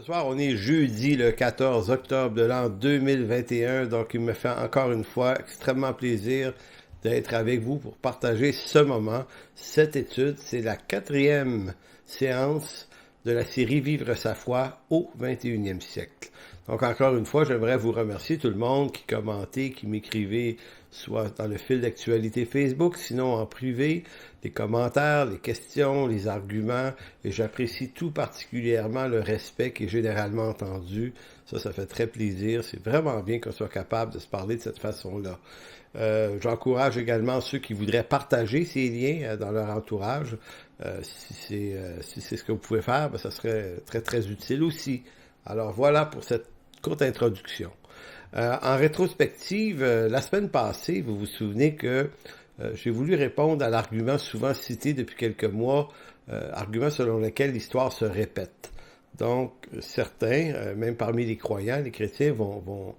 soir, on est jeudi le 14 octobre de l'an 2021, donc il me fait encore une fois extrêmement plaisir d'être avec vous pour partager ce moment, cette étude. C'est la 4e séance de la série Vivre sa foi au 21e siècle. Donc encore une fois, j'aimerais vous remercier tout le monde qui commentez, qui m'écrivez, soit dans le fil d'actualité Facebook, sinon en privé, les commentaires, les questions, les arguments, et j'apprécie tout particulièrement le respect qui est généralement entendu. Ça fait très plaisir. C'est vraiment bien qu'on soit capable de se parler de cette façon-là. J'encourage également ceux qui voudraient partager ces liens dans leur entourage. Si c'est ce que vous pouvez faire, ben, ça serait très, très utile aussi. Alors voilà pour cette courte introduction. En rétrospective, la semaine passée, vous vous souvenez que j'ai voulu répondre à l'argument souvent cité depuis quelques mois, argument selon lequel l'histoire se répète. Donc, certains, même parmi les croyants, les chrétiens, vont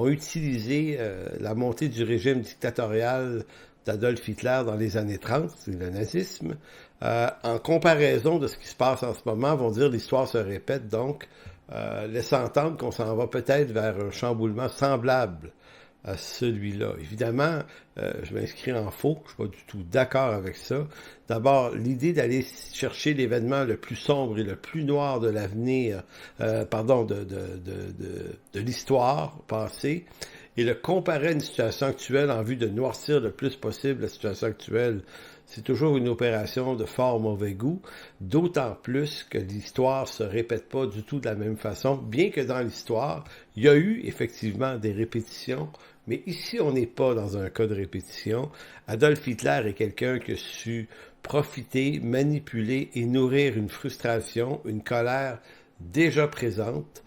utiliser la montée du régime dictatorial d'Adolf Hitler dans les années 30, c'est le nazisme, en comparaison de ce qui se passe en ce moment, vont dire l'histoire se répète, donc laissant entendre qu'on s'en va peut-être vers un chamboulement semblable à celui-là. Évidemment, je m'inscris en faux, je suis pas du tout d'accord avec ça. D'abord, l'idée d'aller chercher l'événement le plus sombre et le plus noir de l'avenir, de l'histoire passée, et le comparer à une situation actuelle en vue de noircir le plus possible la situation actuelle, c'est toujours une opération de fort mauvais goût, d'autant plus que l'histoire se répète pas du tout de la même façon, bien que dans l'histoire, il y a eu effectivement des répétitions, mais ici, on n'est pas dans un cas de répétition. Adolf Hitler est quelqu'un qui a su profiter, manipuler et nourrir une frustration, une colère déjà présente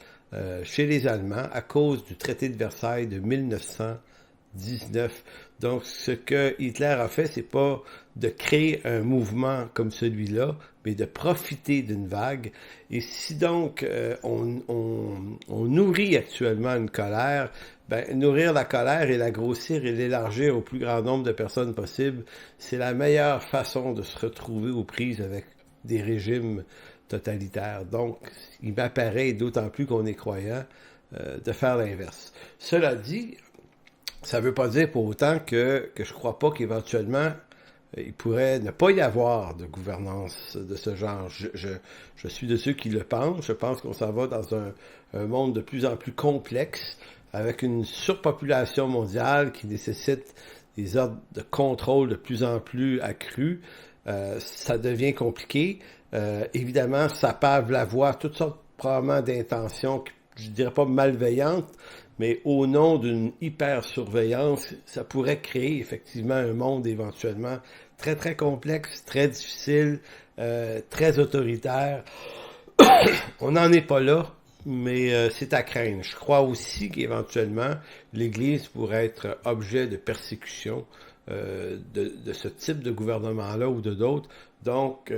chez les Allemands à cause du traité de Versailles de 1919. Donc, ce que Hitler a fait, c'est pas de créer un mouvement comme celui-là, mais de profiter d'une vague. Et si donc on nourrit actuellement une colère, ben, nourrir la colère et la grossir et l'élargir au plus grand nombre de personnes possible, c'est la meilleure façon de se retrouver aux prises avec des régimes totalitaires. Donc, il m'apparaît, d'autant plus qu'on est croyant, de faire l'inverse. Cela dit, ça ne veut pas dire pour autant que je ne crois pas qu'éventuellement, il pourrait ne pas y avoir de gouvernance de ce genre. Je suis de ceux qui le pensent. Je pense qu'on s'en va dans un monde de plus en plus complexe, avec une surpopulation mondiale qui nécessite des ordres de contrôle de plus en plus accrus. Ça devient compliqué. Évidemment, ça pave la voie à toutes sortes probablement d'intentions, je dirais pas malveillantes, mais au nom d'une hyper-surveillance, ça pourrait créer effectivement un monde éventuellement très très complexe, très difficile, très autoritaire. On n'en est pas là, mais c'est à craindre. Je crois aussi qu'éventuellement, l'Église pourrait être objet de persécution de ce type de gouvernement-là ou de d'autres. Donc,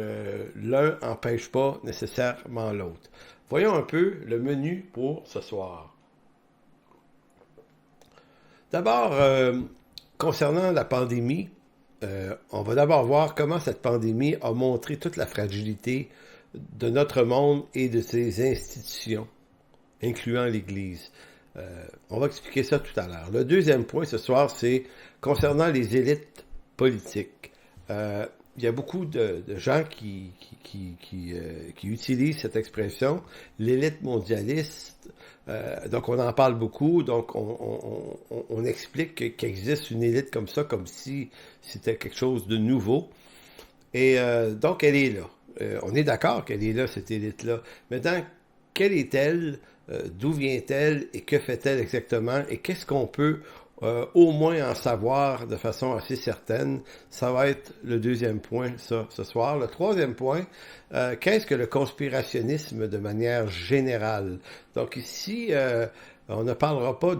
l'un n'empêche pas nécessairement l'autre. Voyons un peu le menu pour ce soir. D'abord, concernant la pandémie, on va d'abord voir comment cette pandémie a montré toute la fragilité de notre monde et de ses institutions, incluant l'Église. On va expliquer ça tout à l'heure. Le deuxième point ce soir, c'est concernant les élites politiques. Il y a beaucoup de gens qui utilisent cette expression, l'élite mondialiste. Donc on en parle beaucoup, donc on explique qu'il existe une élite comme ça, comme si c'était quelque chose de nouveau. Et donc elle est là. On est d'accord qu'elle est là, cette élite-là. Maintenant, quelle est-elle? D'où vient-elle? Et que fait-elle exactement? Et qu'est-ce qu'on peut au moins en savoir de façon assez certaine? Ça va être le deuxième point, ça, ce soir. Le troisième point, qu'est-ce que le conspirationnisme de manière générale? Donc ici, on ne parlera pas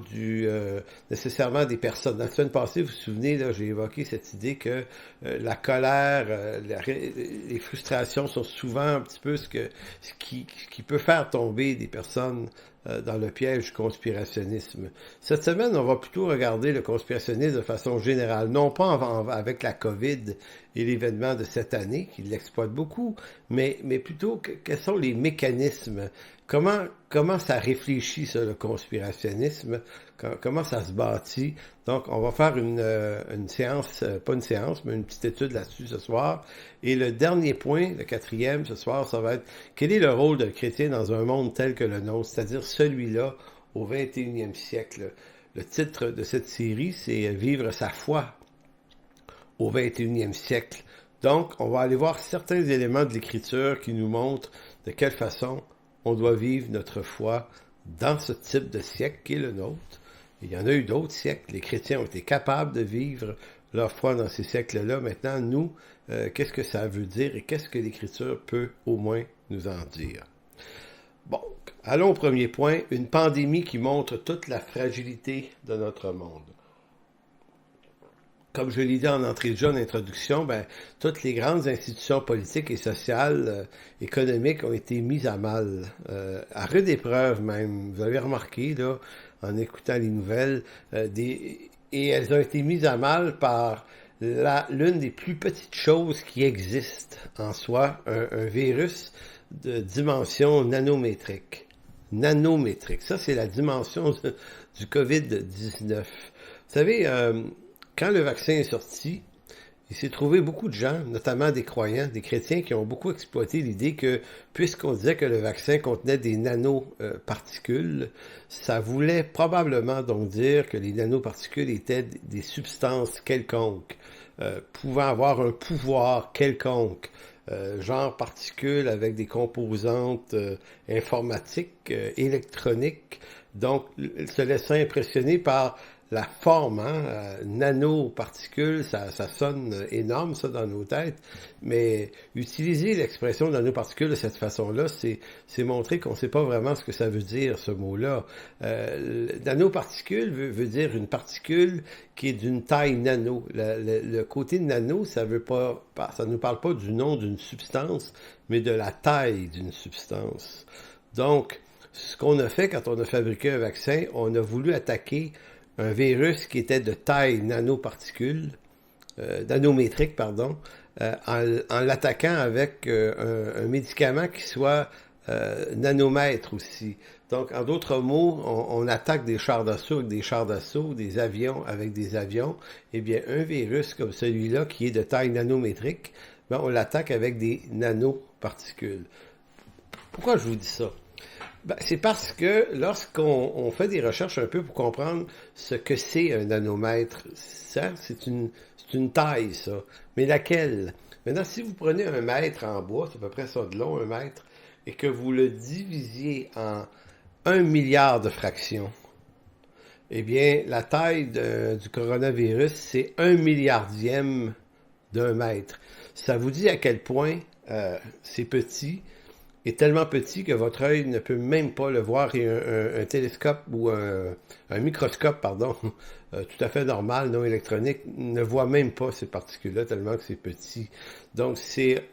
nécessairement des personnes. La semaine passée, vous vous souvenez, là, j'ai évoqué cette idée que la colère, les frustrations sont souvent un petit peu ce qui peut faire tomber des personnes dans le piège du conspirationnisme. Cette semaine, on va plutôt regarder le conspirationnisme de façon générale, non pas avec la COVID et l'événement de cette année, qui l'exploite beaucoup, mais plutôt quels sont les mécanismes, comment ça réfléchit, ça, le conspirationnisme, comment ça se bâtit. Donc, on va faire une séance, pas une séance, mais une petite étude là-dessus ce soir. Et le dernier point, le quatrième ce soir, ça va être quel est le rôle d'un chrétien dans un monde tel que le nôtre, c'est-à-dire celui-là au 21e siècle. Le titre de cette série, c'est Vivre sa foi au 21e siècle. Donc, on va aller voir certains éléments de l'Écriture qui nous montrent de quelle façon on doit vivre notre foi dans ce type de siècle qui est le nôtre. Il y en a eu d'autres siècles. Les chrétiens ont été capables de vivre leur foi dans ces siècles-là. Maintenant, nous, qu'est-ce que ça veut dire et qu'est-ce que l'Écriture peut au moins nous en dire? Bon, allons au premier point, une pandémie qui montre toute la fragilité de notre monde. Comme je l'ai dit en entrée de jeu, en introduction, toutes les grandes institutions politiques et sociales, économiques ont été mises à mal, à rude épreuve même. Vous avez remarqué, là, en écoutant les nouvelles, et elles ont été mises à mal par l'une des plus petites choses qui existent en soi, un virus de dimension nanométrique. Nanométrique. Ça, c'est la dimension du COVID-19. Vous savez, quand le vaccin est sorti, il s'est trouvé beaucoup de gens, notamment des croyants, des chrétiens, qui ont beaucoup exploité l'idée que, puisqu'on disait que le vaccin contenait des nanoparticules, ça voulait probablement donc dire que les nanoparticules étaient des substances quelconques, pouvant avoir un pouvoir quelconque, genre particules avec des composantes informatiques, électroniques, donc se laissant impressionner par la forme, nanoparticules, ça sonne énorme, ça, dans nos têtes, mais utiliser l'expression nanoparticules de cette façon-là, c'est montrer qu'on ne sait pas vraiment ce que ça veut dire, ce mot-là. Nanoparticule veut dire une particule qui est d'une taille nano. Le côté nano, ça nous parle pas du nom d'une substance, mais de la taille d'une substance. Donc, ce qu'on a fait quand on a fabriqué un vaccin, on a voulu attaquer un virus qui était de taille nanométrique, en l'attaquant avec un médicament qui soit nanomètre aussi. Donc, en d'autres mots, on attaque des chars d'assaut avec des chars d'assaut, des avions avec des avions. Eh bien, un virus comme celui-là, qui est de taille nanométrique, on l'attaque avec des nanoparticules. Pourquoi je vous dis ça? C'est parce que lorsqu'on fait des recherches un peu pour comprendre ce que c'est un nanomètre, ça, c'est une taille, ça. Mais laquelle? Maintenant, si vous prenez un mètre en bois, c'est à peu près ça de long, un mètre, et que vous le divisiez en 1 milliard de fractions, eh bien, la taille du coronavirus, c'est 1 milliardième d'un mètre. Ça vous dit à quel point c'est petit, est tellement petit que votre œil ne peut même pas le voir, et un télescope ou un microscope, tout à fait normal, non électronique, ne voit même pas ces particules-là tellement que c'est petit. Donc,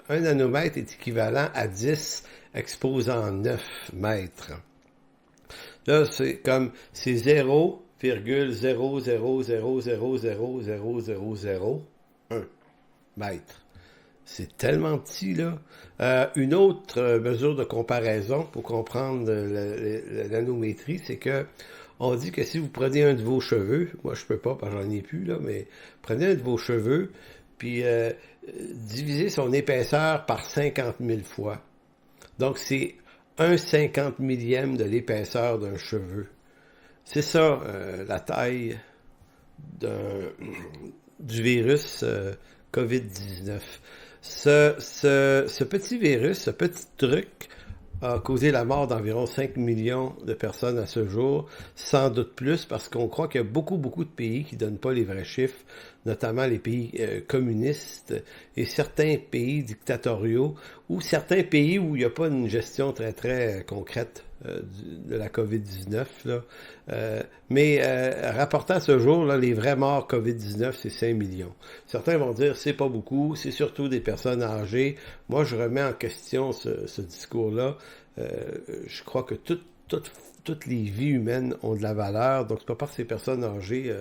un nanomètre est équivalent à 10 exposant 9 mètres. Là, c'est 0,00000000001 mètre. C'est tellement petit, là. Une autre mesure de comparaison pour comprendre la nanométrie, c'est que on dit que si vous prenez un de vos cheveux, moi je peux pas parce que j'en ai plus, là, mais prenez un de vos cheveux, puis divisez son épaisseur par 50 000 fois. Donc c'est 1/50 millième de l'épaisseur d'un cheveu. C'est ça, la taille du virus COVID-19. Ce petit virus, ce petit truc, a causé la mort d'environ 5 millions de personnes à ce jour, sans doute plus, parce qu'on croit qu'il y a beaucoup de pays qui donnent pas les vrais chiffres, notamment les pays communistes et certains pays dictatoriaux, ou certains pays où il n'y a pas une gestion très concrète de la COVID-19. Là. Mais rapportant à ce jour, là, les vrais morts COVID-19, c'est 5 millions. Certains vont dire c'est pas beaucoup, c'est surtout des personnes âgées. Moi, je remets en question ce discours-là. Je crois que toute toutes les vies humaines ont de la valeur. Donc, c'est pas parce que ces personnes âgées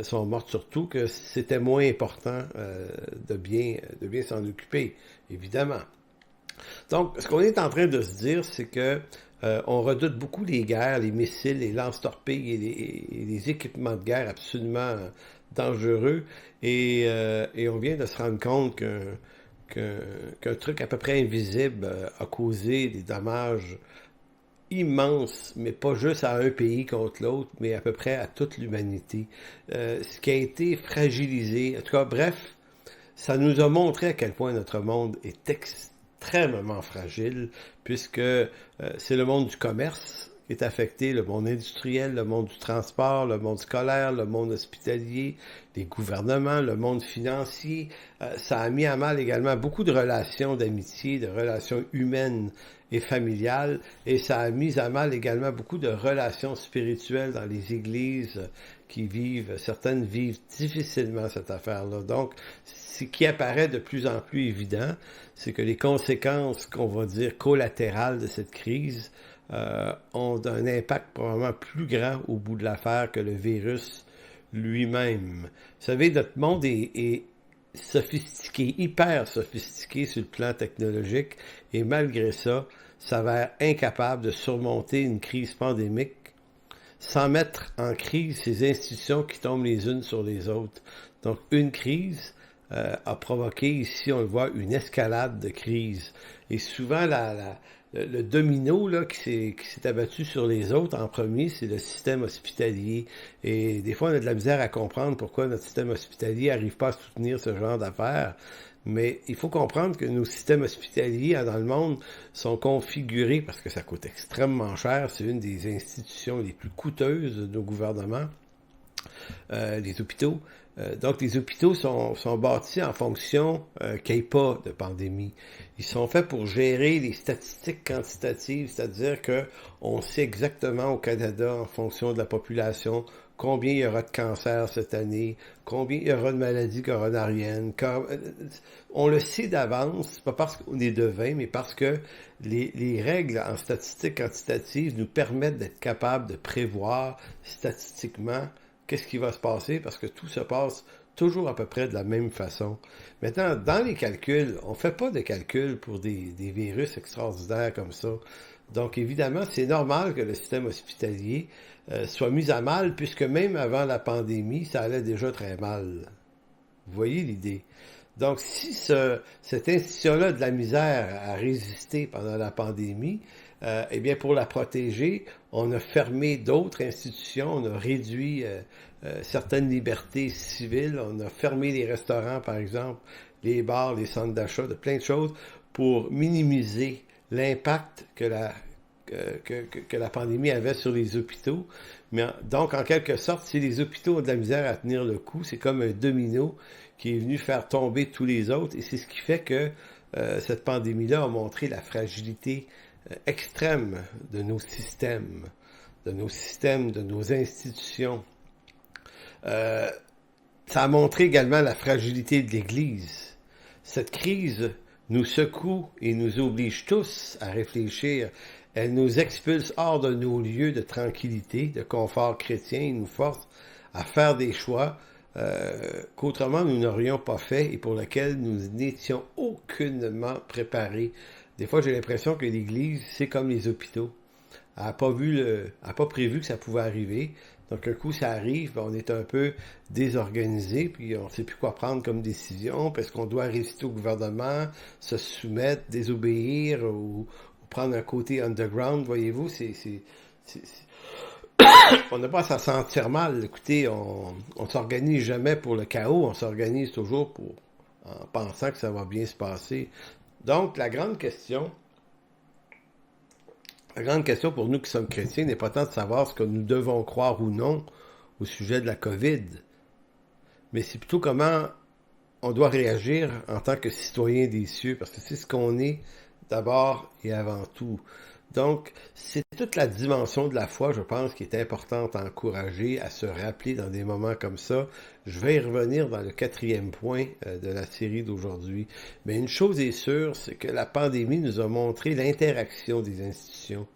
sont mortes surtout que c'était moins important de bien s'en occuper, évidemment. Donc, ce qu'on est en train de se dire, c'est que on redoute beaucoup les guerres, les missiles, les lance-torpilles et les équipements de guerre absolument dangereux. Et on vient de se rendre compte qu'un truc à peu près invisible a causé des dommages immenses, mais pas juste à un pays contre l'autre, mais à peu près à toute l'humanité. Ce qui a été fragilisé, en tout cas, bref, ça nous a montré à quel point notre monde est extrêmement fragile, puisque c'est le monde du commerce qui est affecté, le monde industriel, le monde du transport, le monde scolaire, le monde hospitalier, les gouvernements, le monde financier. Ça a mis à mal également beaucoup de relations d'amitié, de relations humaines et familiales, et ça a mis à mal également beaucoup de relations spirituelles dans les églises certaines vivent difficilement cette affaire-là. Donc, ce qui apparaît de plus en plus évident, c'est que les conséquences, qu'on va dire, collatérales de cette crise ont un impact probablement plus grand au bout de l'affaire que le virus lui-même. Vous savez, notre monde est sophistiqué, hyper sophistiqué sur le plan technologique, et malgré ça, s'avère incapable de surmonter une crise pandémique sans mettre en crise ces institutions qui tombent les unes sur les autres. Donc, une crise a provoqué ici, on le voit, une escalade de crise. Et souvent, le domino là, qui s'est abattu sur les autres en premier, c'est le système hospitalier. Et des fois, on a de la misère à comprendre pourquoi notre système hospitalier n'arrive pas à soutenir ce genre d'affaires. Mais il faut comprendre que nos systèmes hospitaliers dans le monde sont configurés, parce que ça coûte extrêmement cher, c'est une des institutions les plus coûteuses de nos gouvernements, les hôpitaux. Donc, les hôpitaux sont bâtis en fonction qu'il n'y ait pas de pandémie. Ils sont faits pour gérer les statistiques quantitatives, c'est-à-dire qu'on sait exactement au Canada, en fonction de la population, combien il y aura de cancers cette année, combien il y aura de maladies coronariennes. On le sait d'avance, pas parce qu'on est devin, mais parce que les règles en statistiques quantitatives nous permettent d'être capables de prévoir statistiquement qu'est-ce qui va se passer, parce que tout se passe toujours à peu près de la même façon. Maintenant, dans les calculs, on ne fait pas de calculs pour des virus extraordinaires comme ça. Donc, évidemment, c'est normal que le système hospitalier soit mis à mal, puisque même avant la pandémie, ça allait déjà très mal. Vous voyez l'idée? Donc, si cette institution-là de la misère a résisté pendant la pandémie, eh bien, pour la protéger, on a fermé d'autres institutions, on a réduit certaines libertés civiles, on a fermé les restaurants, par exemple, les bars, les centres d'achat, de plein de choses, pour minimiser l'impact que la pandémie avait sur les hôpitaux. Donc, en quelque sorte, si les hôpitaux ont de la misère à tenir le coup, c'est comme un domino qui est venu faire tomber tous les autres, et c'est ce qui fait que cette pandémie-là a montré la fragilité extrême de nos systèmes, de nos institutions. Ça a montré également la fragilité de l'Église. Cette crise nous secoue et nous oblige tous à réfléchir. Elle nous expulse hors de nos lieux de tranquillité, de confort chrétien, et nous force à faire des choix qu'autrement nous n'aurions pas fait et pour lesquels nous n'étions aucunement préparés. Des fois, j'ai l'impression que l'Église, c'est comme les hôpitaux. Elle n'a pas prévu que ça pouvait arriver. Donc, un coup, ça arrive, on est un peu désorganisé, puis on ne sait plus quoi prendre comme décision, parce qu'on doit résister au gouvernement, se soumettre, désobéir, ou prendre un côté underground, voyez-vous, on n'a pas à s'en sentir mal. Écoutez, on s'organise jamais pour le chaos, on s'organise toujours en pensant que ça va bien se passer. Donc, la grande question pour nous qui sommes chrétiens n'est pas tant de savoir ce que nous devons croire ou non au sujet de la COVID, mais c'est plutôt comment on doit réagir en tant que citoyen des cieux, parce que c'est ce qu'on est d'abord et avant tout. Donc, c'est toute la dimension de la foi, je pense, qui est importante à encourager, à se rappeler dans des moments comme ça. Je vais y revenir dans le 4e point de la série d'aujourd'hui. Mais une chose est sûre, c'est que la pandémie nous a montré l'interaction des institutions.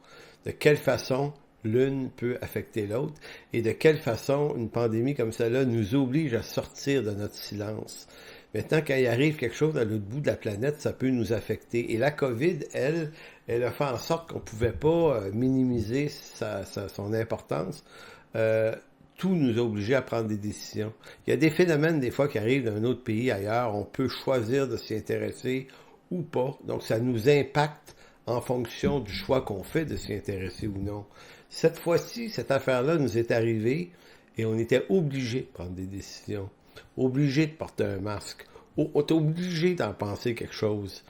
de quelle façon l'une peut affecter l'autre et de quelle façon une pandémie comme celle-là nous oblige à sortir de notre silence. Maintenant, quand il arrive quelque chose à l'autre bout de la planète, ça peut nous affecter. Et la COVID, elle a fait en sorte qu'on ne pouvait pas minimiser son importance. Tout nous a obligés à prendre des décisions. Il y a des phénomènes, des fois, qui arrivent d'un autre pays ailleurs. On peut choisir de s'y intéresser ou pas. Donc, ça nous impacte en fonction du choix qu'on fait de s'y intéresser ou non. Cette fois-ci, cette affaire-là nous est arrivée et on était obligé de prendre des décisions. Obligé de porter un masque. On est obligé d'en penser quelque chose.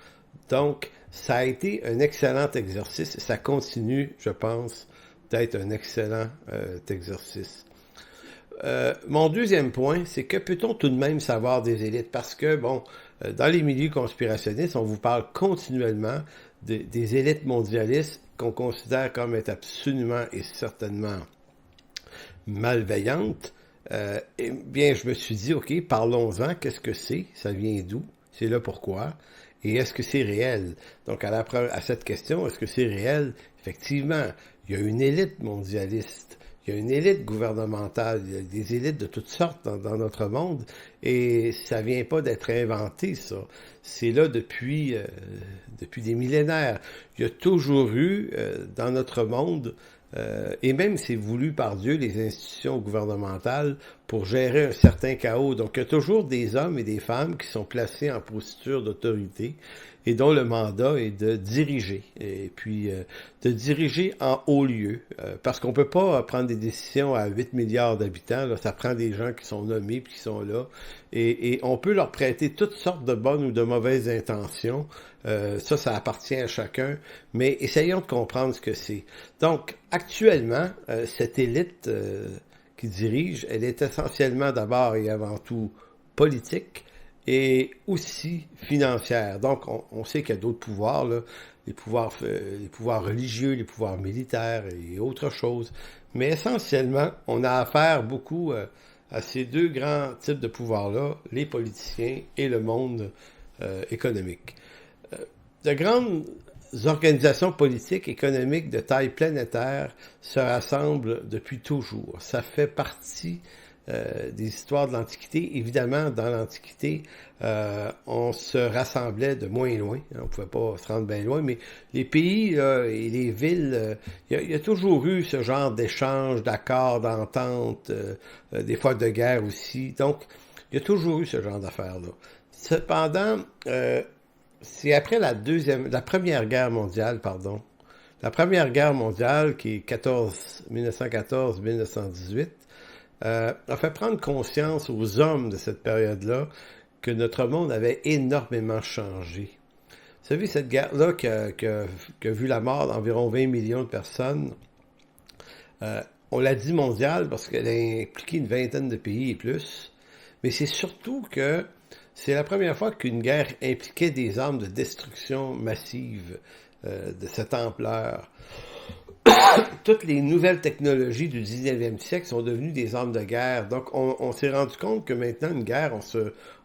Donc, ça a été un excellent exercice et ça continue, je pense, d'être un excellent exercice. Mon deuxième point, c'est que peut-on tout de même savoir des élites? Parce que, bon, dans les milieux conspirationnistes, on vous parle continuellement des élites mondialistes qu'on considère comme être absolument et certainement malveillantes. Eh bien, je me suis dit, OK, parlons-en, qu'est-ce que c'est? Ça vient d'où? C'est là pourquoi? Et est-ce que c'est réel? Donc, à cette question, est-ce que c'est réel? Effectivement, il y a une élite mondialiste. Il y a une élite gouvernementale, il y a des élites de toutes sortes dans notre monde, et ça vient pas d'être inventé, ça. C'est là depuis des millénaires. Il y a toujours eu dans notre monde, et même c'est voulu par Dieu, les institutions gouvernementales pour gérer un certain chaos. Donc il y a toujours des hommes et des femmes qui sont placés en posture d'autorité et dont le mandat est de diriger, et puis de diriger en haut lieu, parce qu'on peut pas prendre des décisions à 8 milliards d'habitants, là, ça prend des gens qui sont nommés puis qui sont là, et on peut leur prêter toutes sortes de bonnes ou de mauvaises intentions, ça appartient à chacun, mais essayons de comprendre ce que c'est. Donc, actuellement, cette élite qui dirige, elle est essentiellement d'abord et avant tout politique, et aussi financière. Donc, on sait qu'il y a d'autres pouvoirs, là, les pouvoirs religieux, les pouvoirs militaires et autres choses. Mais essentiellement, on a affaire beaucoup à ces deux grands types de pouvoirs-là, les politiciens et le monde économique. De grandes organisations politiques, économiques de taille planétaire se rassemblent depuis toujours. Ça fait partie des histoires de l'Antiquité. Évidemment, dans l'Antiquité, on se rassemblait de moins loin. On ne pouvait pas se rendre bien loin, mais les pays et les villes, il y a toujours eu ce genre d'échanges, d'accords, d'ententes, des fois de guerre aussi. Donc, il y a toujours eu ce genre d'affaires-là. Cependant, c'est après la Première Guerre mondiale, pardon. La Première Guerre mondiale, qui est 1914-1918, a fait prendre conscience aux hommes de cette période-là que notre monde avait énormément changé. Vous savez, cette guerre-là qui a vu la mort d'environ 20 millions de personnes, on l'a dit mondiale parce qu'elle a impliqué une vingtaine de pays et plus, mais c'est surtout que c'est la première fois qu'une guerre impliquait des armes de destruction massive de cette ampleur. Toutes les nouvelles technologies du 19e siècle sont devenues des armes de guerre. Donc, on s'est rendu compte que maintenant, une guerre,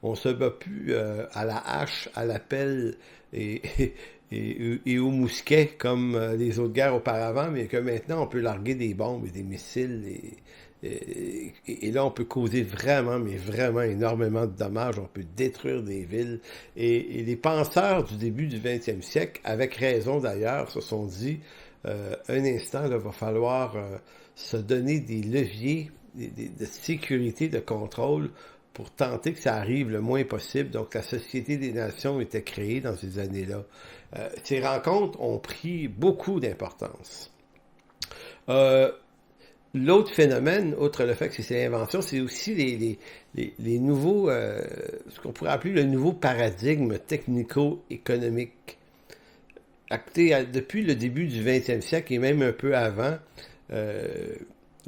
on se bat plus à la hache, à la pelle et au mousquet comme les autres guerres auparavant, mais que maintenant, on peut larguer des bombes et des missiles et là, on peut causer vraiment, mais vraiment énormément de dommages. On peut détruire des villes. Et les penseurs du début du 20e siècle, avec raison d'ailleurs, se sont dit un instant, il va falloir se donner des leviers de sécurité, de contrôle pour tenter que ça arrive le moins possible. Donc, la Société des Nations était créée dans ces années-là. Ces rencontres ont pris beaucoup d'importance. L'autre phénomène, outre le fait que c'est l'invention, c'est aussi les nouveaux, ce qu'on pourrait appeler le nouveau paradigme technico-économique. Depuis le début du 20e siècle et même un peu avant,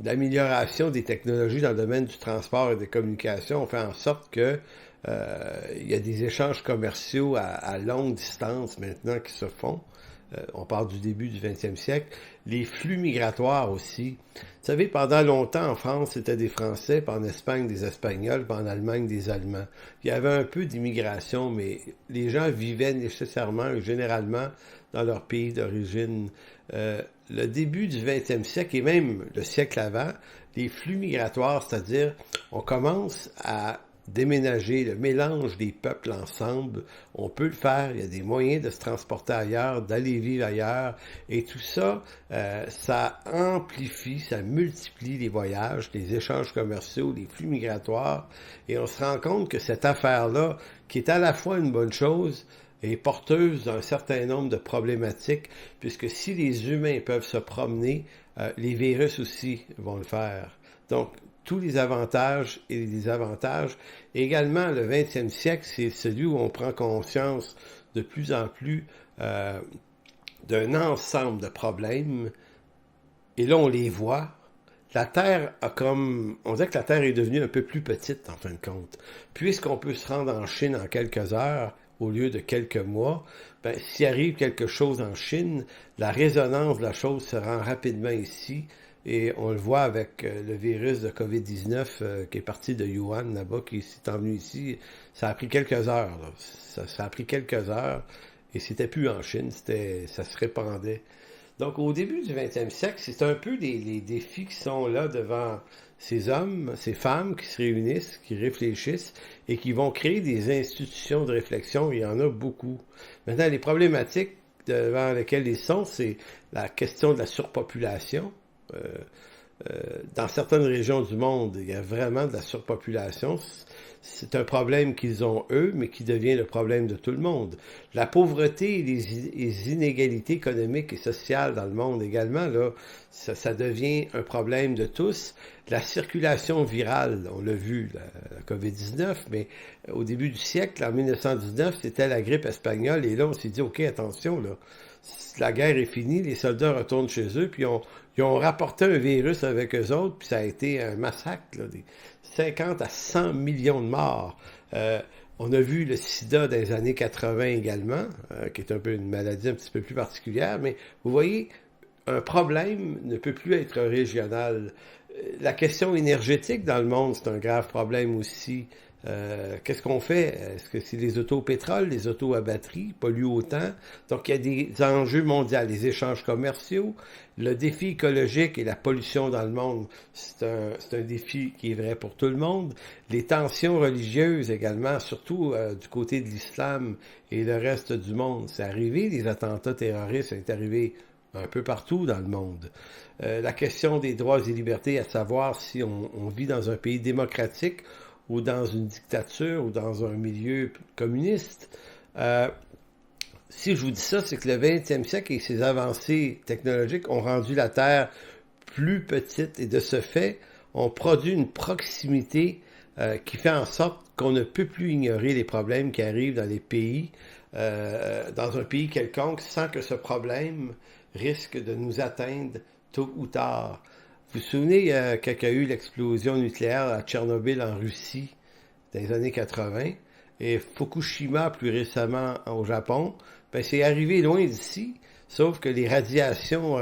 l'amélioration des technologies dans le domaine du transport et des communications ont fait en sorte que Il y a des échanges commerciaux à longue distance maintenant qui se font. On parle du début du 20e siècle. Les flux migratoires aussi. Vous savez, pendant longtemps, en France, c'était des Français, puis en Espagne, des Espagnols, puis en Allemagne, des Allemands. Il y avait un peu d'immigration, mais les gens vivaient nécessairement et généralement dans leur pays d'origine. Le début du 20e siècle et même le siècle avant, les flux migratoires, c'est-à-dire on commence à déménager, le mélange des peuples ensemble, on peut le faire, il y a des moyens de se transporter ailleurs, d'aller vivre ailleurs, et tout ça, ça amplifie, ça multiplie les voyages, les échanges commerciaux, les flux migratoires, et on se rend compte que cette affaire-là, qui est à la fois une bonne chose, est porteuse d'un certain nombre de problématiques, puisque si les humains peuvent se promener, les virus aussi vont le faire. Donc, tous les avantages et les désavantages. Également, le 20e siècle, c'est celui où on prend conscience de plus en plus d'un ensemble de problèmes. Et là, on les voit. La Terre on dirait que la Terre est devenue un peu plus petite, en fin de compte. Puisqu'on peut se rendre en Chine en quelques heures, au lieu de quelques mois, s'il arrive quelque chose en Chine, la résonance de la chose se rend rapidement ici. Et on le voit avec le virus de COVID-19 qui est parti de Wuhan, là-bas, qui s'est envenu ici. Ça a pris quelques heures. Là. Ça a pris quelques heures. Et c'était plus en Chine, ça se répandait. Donc, au début du 20e siècle, c'est un peu les défis qui sont là devant ces hommes, ces femmes qui se réunissent, qui réfléchissent et qui vont créer des institutions de réflexion. Il y en a beaucoup. Maintenant, les problématiques devant lesquelles ils sont, c'est la question de la surpopulation. Dans certaines régions du monde, il y a vraiment de la surpopulation. C'est un problème qu'ils ont eux, mais qui devient le problème de tout le monde. La pauvreté et les inégalités économiques et sociales dans le monde également, là, ça devient un problème de tous. La circulation virale, on l'a vu, la COVID-19, mais au début du siècle, en 1919, c'était la grippe espagnole, et là, on s'est dit, OK, attention, là, la guerre est finie, les soldats retournent chez eux, puis ils ont rapporté un virus avec eux autres, puis ça a été un massacre, là, des 50 à 100 millions de morts. On a vu le sida dans les années 80 également, qui est un peu une maladie un petit peu plus particulière, mais vous voyez, un problème ne peut plus être régional. La question énergétique dans le monde, c'est un grave problème aussi. Qu'est-ce qu'on fait? Est-ce que c'est les autos au pétrole, les autos à batterie, polluent autant? Donc, il y a des enjeux mondiaux, les échanges commerciaux, le défi écologique et la pollution dans le monde, c'est un défi qui est vrai pour tout le monde. Les tensions religieuses également, surtout du côté de l'islam et le reste du monde. C'est arrivé, les attentats terroristes sont arrivés un peu partout dans le monde. La question des droits et libertés, à savoir si on vit dans un pays démocratique ou dans une dictature, ou dans un milieu communiste. Si je vous dis ça, c'est que le 20e siècle et ses avancées technologiques ont rendu la Terre plus petite, et de ce fait, on produit une proximité qui fait en sorte qu'on ne peut plus ignorer les problèmes qui arrivent dans les pays, dans un pays quelconque, sans que ce problème risque de nous atteindre tôt ou tard. Vous vous souvenez quand il y a eu l'explosion nucléaire à Tchernobyl en Russie dans les années 80 et Fukushima plus récemment au Japon, c'est arrivé loin d'ici, sauf que les radiations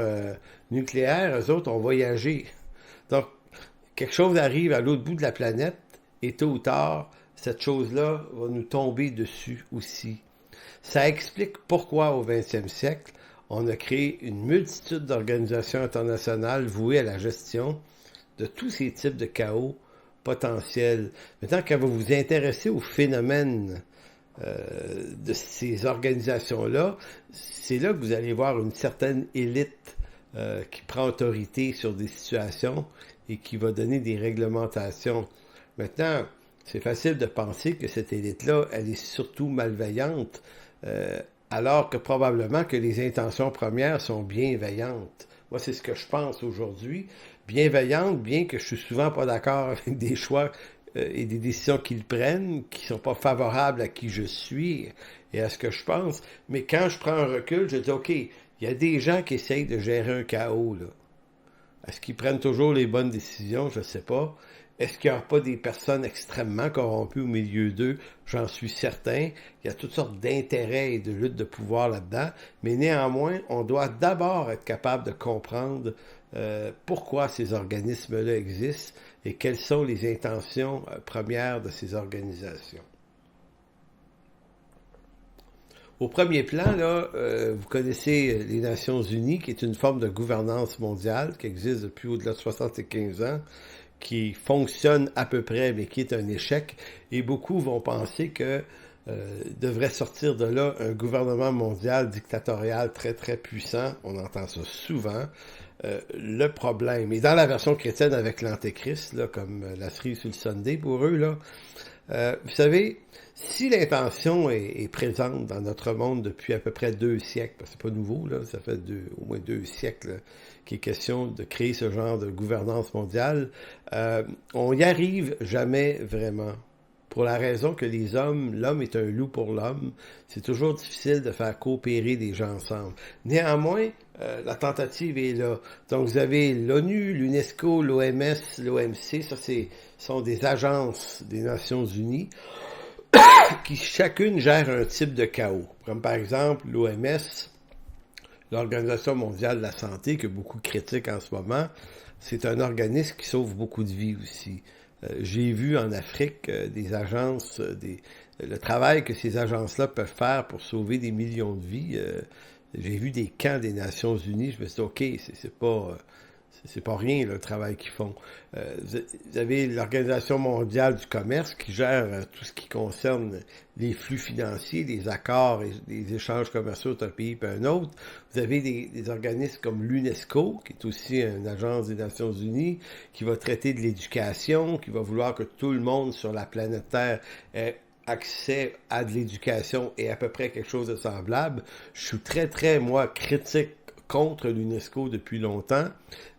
nucléaires, eux autres, ont voyagé. Donc, quelque chose arrive à l'autre bout de la planète et tôt ou tard, cette chose-là va nous tomber dessus aussi. Ça explique pourquoi au 20e siècle, on a créé une multitude d'organisations internationales vouées à la gestion de tous ces types de chaos potentiels. Maintenant, quand vous vous intéressez aux phénomènes de ces organisations-là, c'est là que vous allez voir une certaine élite qui prend autorité sur des situations et qui va donner des réglementations. Maintenant, c'est facile de penser que cette élite-là, elle est surtout malveillante, alors que probablement que les intentions premières sont bienveillantes. Moi, c'est ce que je pense aujourd'hui. Bienveillante, bien que je suis souvent pas d'accord avec des choix et des décisions qu'ils prennent, qui sont pas favorables à qui je suis et à ce que je pense. Mais quand je prends un recul, je dis, OK, il y a des gens qui essayent de gérer un chaos, là. Est-ce qu'ils prennent toujours les bonnes décisions? Je ne sais pas. Est-ce qu'il n'y a pas des personnes extrêmement corrompues au milieu d'eux? J'en suis certain. Il y a toutes sortes d'intérêts et de luttes de pouvoir là-dedans. Mais néanmoins, on doit d'abord être capable de comprendre pourquoi ces organismes-là existent et quelles sont les intentions premières de ces organisations. Au premier plan, là, vous connaissez les Nations Unies, qui est une forme de gouvernance mondiale qui existe depuis au-delà de 75 ans, qui fonctionne à peu près, mais qui est un échec. Et beaucoup vont penser que devrait sortir de là un gouvernement mondial dictatorial très, très puissant. On entend ça souvent. Le problème, et dans la version chrétienne avec l'Antéchrist, là, comme la cerise sur le Sunday pour eux, là, vous savez, si l'intention est présente dans notre monde depuis à peu près 2 siècles, parce que c'est pas nouveau, là, ça fait au moins 2 siècles là, qu'il est question de créer ce genre de gouvernance mondiale, on n'y arrive jamais vraiment. Pour la raison que l'homme est un loup pour l'homme, c'est toujours difficile de faire coopérer des gens ensemble. Néanmoins, la tentative est là. Donc vous avez l'ONU, l'UNESCO, l'OMS, l'OMC, ça sont des agences des Nations Unies qui chacune gère un type de chaos. Comme par exemple l'OMS, l'Organisation mondiale de la santé, que beaucoup critiquent en ce moment, c'est un organisme qui sauve beaucoup de vies aussi. J'ai vu en Afrique des agences, le travail que ces agences-là peuvent faire pour sauver des millions de vies. J'ai vu des camps des Nations Unies, je me suis dit, OK, c'est pas rien le travail qu'ils font. Vous avez l'Organisation mondiale du commerce qui gère tout ce qui concerne les flux financiers, les accords et les échanges commerciaux entre un pays et un autre. Vous avez des organismes comme l'UNESCO, qui est aussi une agence des Nations Unies, qui va traiter de l'éducation, qui va vouloir que tout le monde sur la planète Terre ait accès à de l'éducation et à peu près quelque chose de semblable. Je suis très, très, moi, critique contre l'UNESCO depuis longtemps.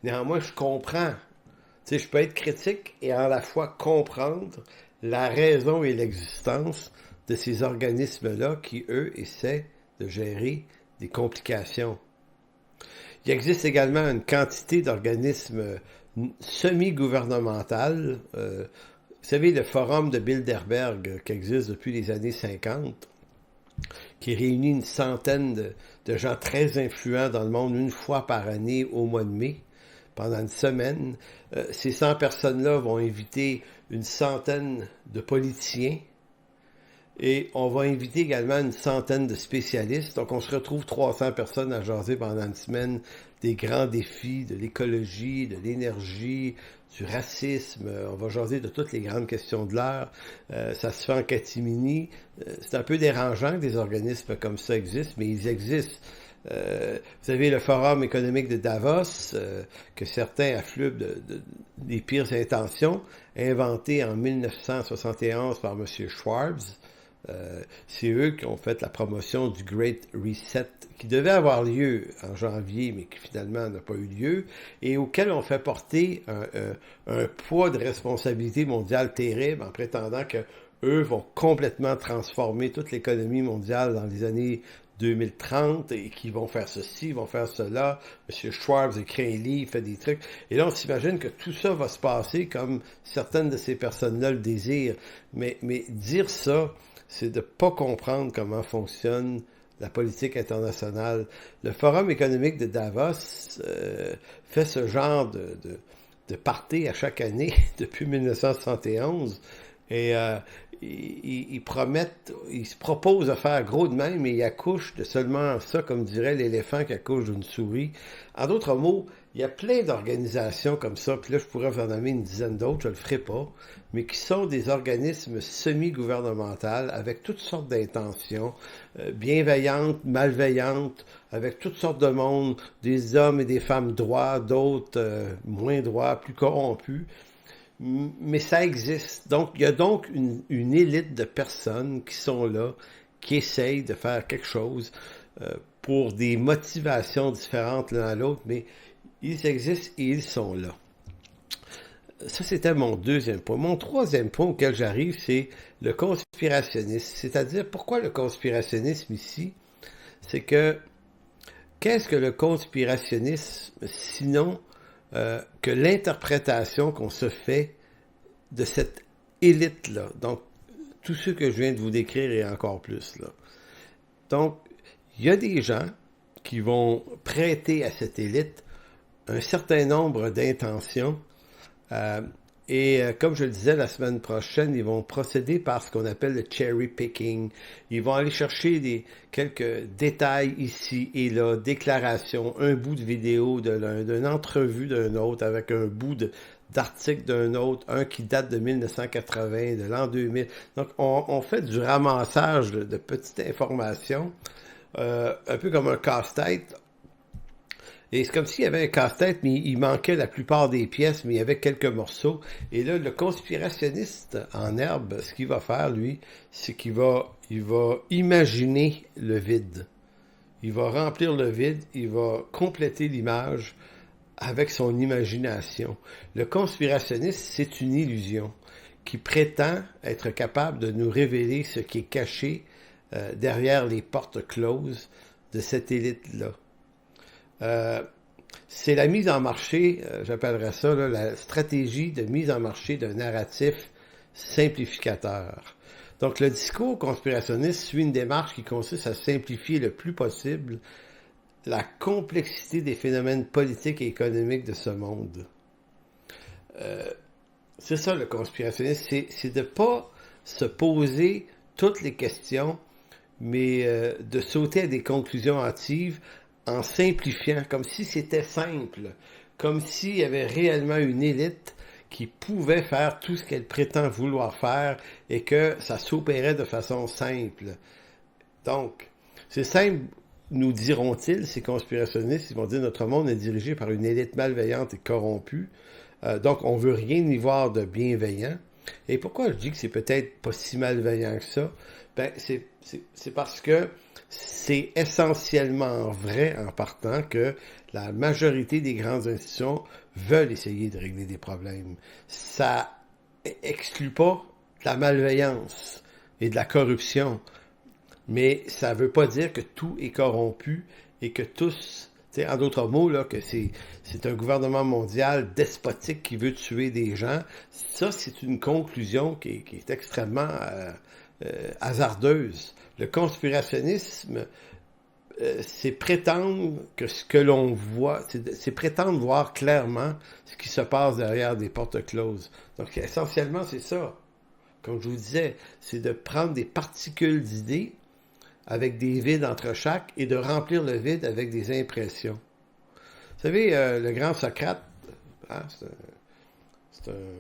Néanmoins, je comprends. Tu sais, je peux être critique et à la fois comprendre la raison et l'existence de ces organismes-là qui, eux, essaient de gérer des complications. Il existe également une quantité d'organismes semi-gouvernementaux. Vous savez, le forum de Bilderberg qui existe depuis les années 50, qui réunit une centaine de gens très influents dans le monde une fois par année au mois de mai, pendant une semaine. Ces 100 personnes-là vont inviter une centaine de politiciens et on va inviter également une centaine de spécialistes. Donc on se retrouve 300 personnes à jaser pendant une semaine des grands défis de l'écologie, de l'énergie, du racisme. On va jaser de toutes les grandes questions de l'heure. Ça se fait en catimini. C'est un peu dérangeant que des organismes comme ça existent, mais ils existent. Vous avez le Forum économique de Davos, que certains affluent des pires intentions, inventé en 1971 par M. Schwab. C'est eux qui ont fait la promotion du Great Reset, qui devait avoir lieu en janvier, mais qui finalement n'a pas eu lieu, et auquel on fait porter un poids de responsabilité mondiale terrible en prétendant que eux vont complètement transformer toute l'économie mondiale dans les années 2030 et qui vont faire ceci, vont faire cela. M. Schwab écrit un livre, fait des trucs. Et là, on s'imagine que tout ça va se passer comme certaines de ces personnes-là le désirent. Mais dire ça, c'est de pas comprendre comment fonctionne la politique internationale. Le Forum économique de Davos fait ce genre de party à chaque année depuis 1971 et ils promettent, ils se proposent de faire gros de même et ils accouchent de seulement ça, comme dirait l'éléphant qui accouche d'une souris. En d'autres mots, il y a plein d'organisations comme ça, puis là je pourrais vous en nommer une dizaine d'autres, je le ferai pas, mais qui sont des organismes semi-gouvernementaux avec toutes sortes d'intentions, bienveillantes, malveillantes, avec toutes sortes de monde, des hommes et des femmes droits, d'autres moins droits, plus corrompus. Mais ça existe. Donc, il y a donc une élite de personnes qui sont là, qui essayent de faire quelque chose pour des motivations différentes l'un à l'autre, mais ils existent et ils sont là. Ça, c'était mon deuxième point. Mon troisième point auquel j'arrive, c'est le conspirationnisme. C'est-à-dire, pourquoi le conspirationnisme ici? C'est que, qu'est-ce que le conspirationnisme, sinon que l'interprétation qu'on se fait de cette élite-là. Donc, tout ce que je viens de vous décrire et encore plus, là. Donc, il y a des gens qui vont prêter à cette élite un certain nombre d'intentions. Comme je le disais, la semaine prochaine, ils vont procéder par ce qu'on appelle le cherry picking. Ils vont aller chercher quelques détails ici et là, déclarations, un bout de vidéo de l'un, d'une entrevue d'un autre avec un bout d'article d'un autre, un qui date de 1980, de l'an 2000. Donc, on fait du ramassage de petites informations, un peu comme un casse-tête. Et c'est comme s'il y avait un casse-tête, mais il manquait la plupart des pièces, mais il y avait quelques morceaux. Et là, le conspirationniste en herbe, ce qu'il va faire, lui, c'est qu'il va imaginer le vide. Il va remplir le vide, il va compléter l'image avec son imagination. Le conspirationniste, c'est une illusion qui prétend être capable de nous révéler ce qui est caché derrière les portes closes de cette élite-là. C'est la mise en marché, j'appellerais ça, là, la stratégie de mise en marché d'un narratif simplificateur. Donc, le discours conspirationniste suit une démarche qui consiste à simplifier le plus possible la complexité des phénomènes politiques et économiques de ce monde. C'est ça le conspirationnisme, c'est de ne pas se poser toutes les questions, mais de sauter à des conclusions hâtives en simplifiant, comme si c'était simple, comme s'il y avait réellement une élite qui pouvait faire tout ce qu'elle prétend vouloir faire et que ça s'opérait de façon simple. Donc, c'est simple, nous diront-ils, ces conspirationnistes, ils vont dire notre monde est dirigé par une élite malveillante et corrompue, donc on veut rien y voir de bienveillant. Et pourquoi je dis que c'est peut-être pas si malveillant que ça? Ben, c'est parce que c'est essentiellement vrai en partant que la majorité des grandes institutions veulent essayer de régler des problèmes. Ça exclut pas la malveillance et de la corruption, mais ça veut pas dire que tout est corrompu et que tous, en d'autres mots, là, que c'est un gouvernement mondial despotique qui veut tuer des gens. Ça, c'est une conclusion qui est extrêmement hasardeuse. Le conspirationnisme, c'est prétendre que ce que l'on voit, c'est prétendre voir clairement ce qui se passe derrière des portes closes. Donc, essentiellement, c'est ça. Comme je vous disais, c'est de prendre des particules d'idées avec des vides entre chaque et de remplir le vide avec des impressions. Vous savez, le grand Socrate, hein,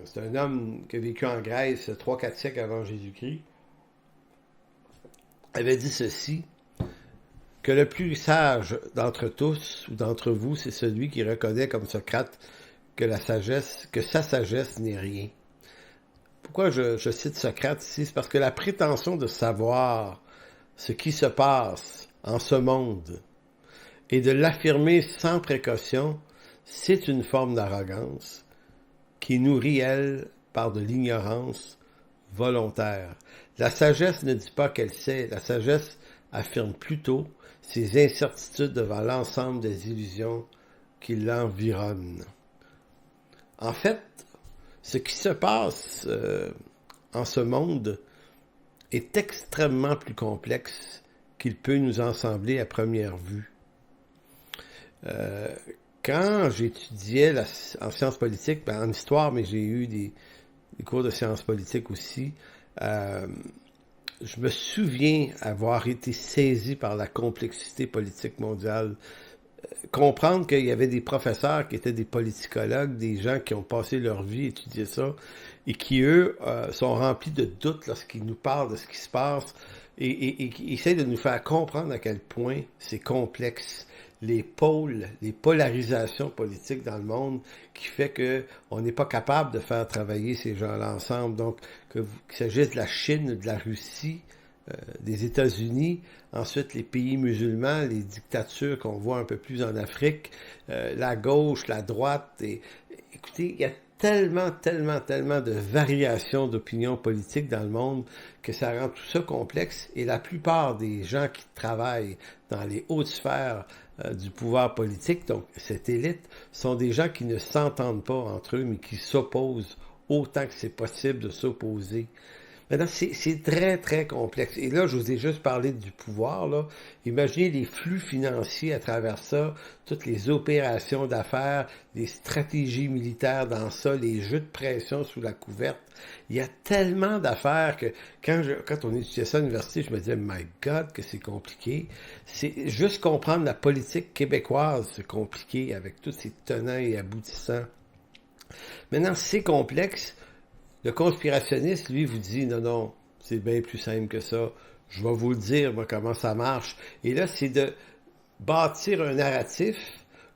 c'est un homme qui a vécu en Grèce 3-4 siècles avant Jésus-Christ, avait dit ceci, que le plus sage d'entre tous ou d'entre vous, c'est celui qui reconnaît comme Socrate que sa sagesse n'est rien. Pourquoi je cite Socrate ici? C'est parce que la prétention de savoir ce qui se passe en ce monde et de l'affirmer sans précaution, c'est une forme d'arrogance qui est nourrie, elle, par de l'ignorance volontaire. La sagesse ne dit pas qu'elle sait, la sagesse affirme plutôt ses incertitudes devant l'ensemble des illusions qui l'environnent. En fait, ce qui se passe en ce monde est extrêmement plus complexe qu'il peut nous en sembler à première vue. Quand j'étudiais en sciences politiques, en histoire, mais j'ai eu des cours de sciences politiques aussi, je me souviens avoir été saisi par la complexité politique mondiale. Comprendre qu'il y avait des professeurs qui étaient des politicologues, des gens qui ont passé leur vie à étudier ça, et qui, eux, sont remplis de doutes lorsqu'ils nous parlent de ce qui se passe, et qui essayent de nous faire comprendre à quel point c'est complexe. Les pôles, les polarisations politiques dans le monde qui fait que on n'est pas capable de faire travailler ces gens-là ensemble. Donc, qu'il s'agisse de la Chine, de la Russie, des États-Unis, ensuite les pays musulmans, les dictatures qu'on voit un peu plus en Afrique, la gauche, la droite. Écoutez, il y a tellement de variations d'opinions politiques dans le monde que ça rend tout ça complexe. Et la plupart des gens qui travaillent dans les hautes sphères du pouvoir politique, donc cette élite, sont des gens qui ne s'entendent pas entre eux, mais qui s'opposent autant que c'est possible de s'opposer. Maintenant, c'est très, très complexe. Et là, je vous ai juste parlé du pouvoir, là. Imaginez les flux financiers à travers ça, toutes les opérations d'affaires, les stratégies militaires dans ça, les jeux de pression sous la couverte. Il y a tellement d'affaires que quand on étudiait ça à l'université, je me disais, my God, que c'est compliqué. C'est juste comprendre la politique québécoise, c'est compliqué avec tous ces tenants et aboutissants. Maintenant, c'est complexe. Le conspirationniste, lui, vous dit, non, non, c'est bien plus simple que ça. Je vais vous le dire, moi, comment ça marche. Et là, c'est de bâtir un narratif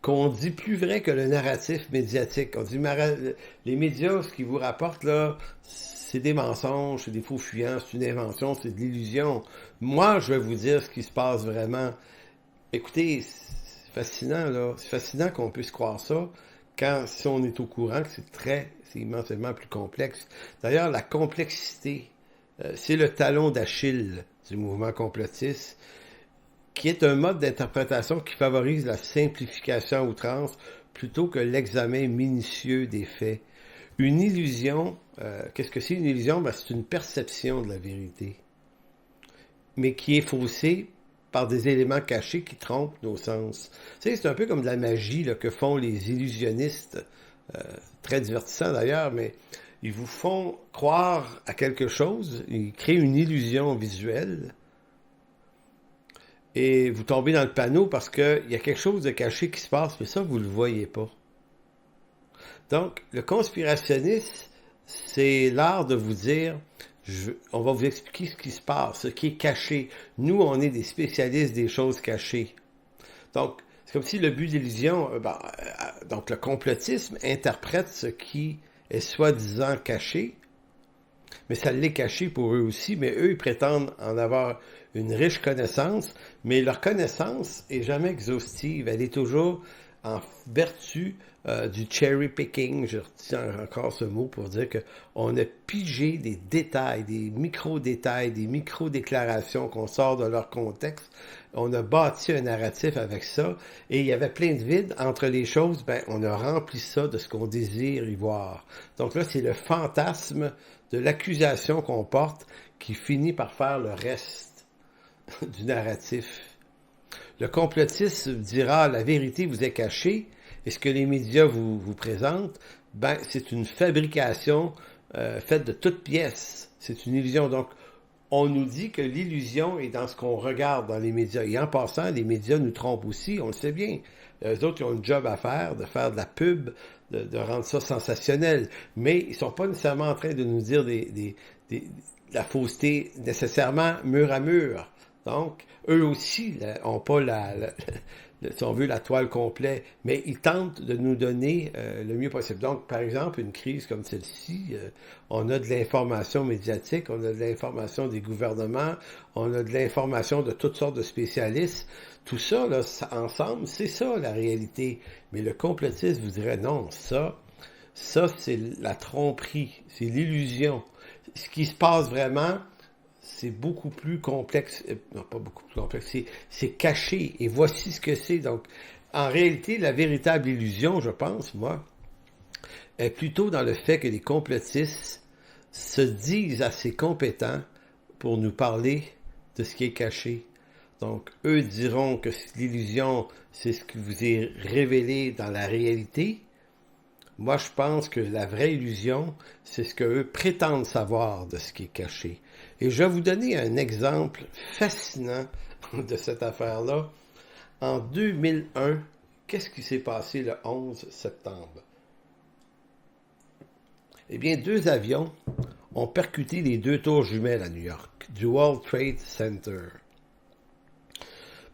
qu'on dit plus vrai que le narratif médiatique. On dit, les médias, ce qu'ils vous rapportent, là, c'est des mensonges, c'est des faux fuyants, c'est une invention, c'est de l'illusion. Moi, je vais vous dire ce qui se passe vraiment. Écoutez, c'est fascinant, là. C'est fascinant qu'on puisse croire ça si on est au courant que c'est immensément plus complexe. D'ailleurs, la complexité, c'est le talon d'Achille du mouvement complotiste, qui est un mode d'interprétation qui favorise la simplification à outrance plutôt que l'examen minutieux des faits. Une illusion, qu'est-ce que c'est une illusion? Ben, c'est une perception de la vérité, mais qui est faussée par des éléments cachés qui trompent nos sens. Tu sais, c'est un peu comme de la magie là, que font les illusionnistes, très divertissant d'ailleurs, mais ils vous font croire à quelque chose, ils créent une illusion visuelle, et vous tombez dans le panneau parce qu'il y a quelque chose de caché qui se passe, mais ça, vous ne le voyez pas. Donc, le conspirationniste, c'est l'art de vous dire, on va vous expliquer ce qui se passe, ce qui est caché. Nous, on est des spécialistes des choses cachées. Donc, c'est comme si le but d'illusion, donc le complotisme interprète ce qui est soi-disant caché, mais ça l'est caché pour eux aussi, mais eux, ils prétendent en avoir une riche connaissance, mais leur connaissance est jamais exhaustive, elle est toujours en vertu du cherry picking, je retiens encore ce mot pour dire qu'on a pigé des détails, des micro-détails, des micro-déclarations qu'on sort de leur contexte. On a bâti un narratif avec ça, et il y avait plein de vides entre les choses, on a rempli ça de ce qu'on désire y voir. Donc là, c'est le fantasme de l'accusation qu'on porte qui finit par faire le reste du narratif. Le complotiste dira la vérité vous est cachée et ce que les médias vous présentent, c'est une fabrication faite de toutes pièces. C'est une illusion. Donc, on nous dit que l'illusion est dans ce qu'on regarde dans les médias. Et en passant, les médias nous trompent aussi, on le sait bien. Eux autres, ils ont un job à faire, de faire de la pub, de rendre ça sensationnel. Mais ils sont pas nécessairement en train de nous dire la fausseté nécessairement mur à mur. Donc, eux aussi n'ont pas si on veut, la toile complète, mais ils tentent de nous donner le mieux possible. Donc, par exemple, une crise comme celle-ci, on a de l'information médiatique, on a de l'information des gouvernements, on a de l'information de toutes sortes de spécialistes. Tout ça, là, ensemble, c'est ça la réalité. Mais le complotiste vous dirait non, ça c'est la tromperie, c'est l'illusion. Ce qui se passe vraiment, c'est beaucoup plus complexe, non pas beaucoup plus complexe, c'est caché, et voici ce que c'est. Donc, en réalité, la véritable illusion, je pense, moi, est plutôt dans le fait que les complotistes se disent assez compétents pour nous parler de ce qui est caché. Donc, eux diront que l'illusion, c'est ce qui vous est révélé dans la réalité. Moi, je pense que la vraie illusion, c'est ce qu'eux prétendent savoir de ce qui est caché. Et je vais vous donner un exemple fascinant de cette affaire-là. En 2001, qu'est-ce qui s'est passé le 11 septembre? Eh bien, 2 avions ont percuté les 2 tours jumelles à New York, du World Trade Center.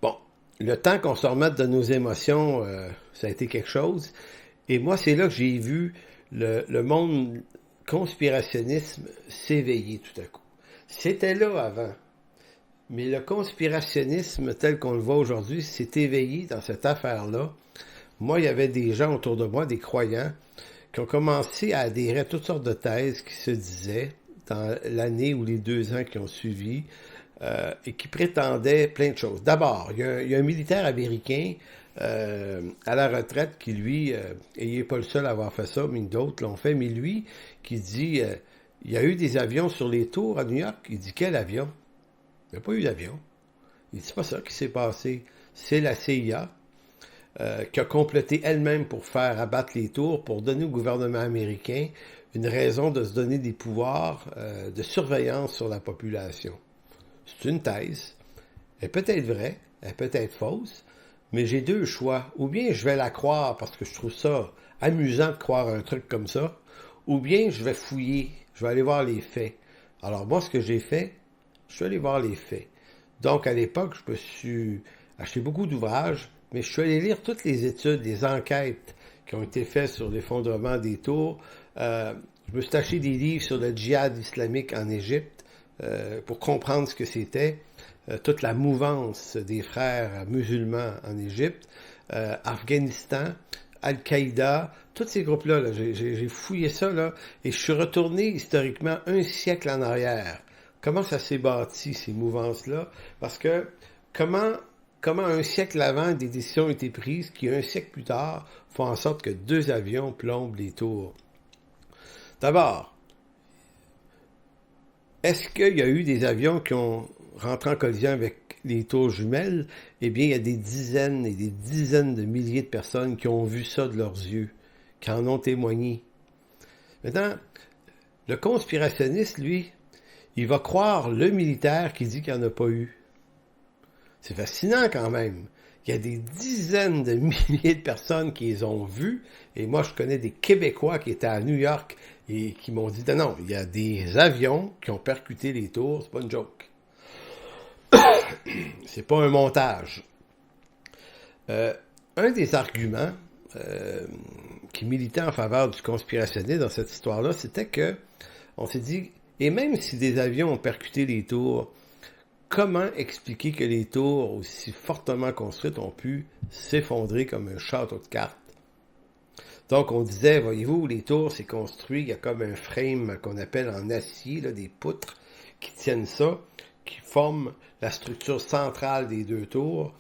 Bon, le temps qu'on se remette de nos émotions, ça a été quelque chose. Et moi, c'est là que j'ai vu le monde conspirationnisme s'éveiller tout à coup. C'était là avant. Mais le conspirationnisme tel qu'on le voit aujourd'hui s'est éveillé dans cette affaire-là. Moi, il y avait des gens autour de moi, des croyants, qui ont commencé à adhérer à toutes sortes de thèses qui se disaient dans l'année ou les 2 ans qui ont suivi. et qui prétendait plein de choses. D'abord, il y a un militaire américain à la retraite qui, lui, et il n'est pas le seul à avoir fait ça, mais d'autres l'ont fait, mais lui, qui dit, il y a eu des avions sur les tours à New York. Il dit, quel avion? Il n'y a pas eu d'avion. Il dit, c'est pas ça qui s'est passé. C'est la CIA qui a comploté elle-même pour faire abattre les tours, pour donner au gouvernement américain une raison de se donner des pouvoirs de surveillance sur la population. C'est une thèse. Elle peut être vraie, elle peut être fausse, mais j'ai deux choix. Ou bien je vais la croire parce que je trouve ça amusant de croire un truc comme ça, ou bien je vais fouiller, je vais aller voir les faits. Alors moi, ce que j'ai fait, je suis allé voir les faits. Donc à l'époque, je me suis acheté beaucoup d'ouvrages, mais je suis allé lire toutes les études, les enquêtes qui ont été faites sur l'effondrement des tours. Je me suis acheté des livres sur le djihad islamique en Égypte pour comprendre ce que c'était, toute la mouvance des frères musulmans en Égypte, Afghanistan, Al-Qaïda, tous ces groupes-là, là, j'ai fouillé ça, là, et je suis retourné historiquement un siècle en arrière. Comment ça s'est bâti, ces mouvances-là? Parce que comment un siècle avant, des décisions ont été prises qui, un siècle plus tard, font en sorte que 2 avions plombent les tours? D'abord, est-ce qu'il y a eu des avions qui ont rentré en collision avec les tours jumelles? Eh bien, il y a des dizaines et des dizaines de milliers de personnes qui ont vu ça de leurs yeux, qui en ont témoigné. Maintenant, le conspirationniste, lui, il va croire le militaire qui dit qu'il n'y en a pas eu. C'est fascinant quand même. Il y a des dizaines de milliers de personnes qui les ont vus, et moi je connais des Québécois qui étaient à New York et qui m'ont dit non, il y a des avions qui ont percuté les tours, c'est pas une joke. C'est pas un montage. Un des arguments qui militait en faveur du conspirationnisme dans cette histoire-là, c'était que on s'est dit, et même si des avions ont percuté les tours, comment expliquer que les tours aussi fortement construites ont pu s'effondrer comme un château de cartes? Donc on disait, voyez-vous, les tours c'est construit, il y a comme un frame qu'on appelle en acier, là, des poutres qui tiennent ça, qui forment la structure centrale des 2 tours,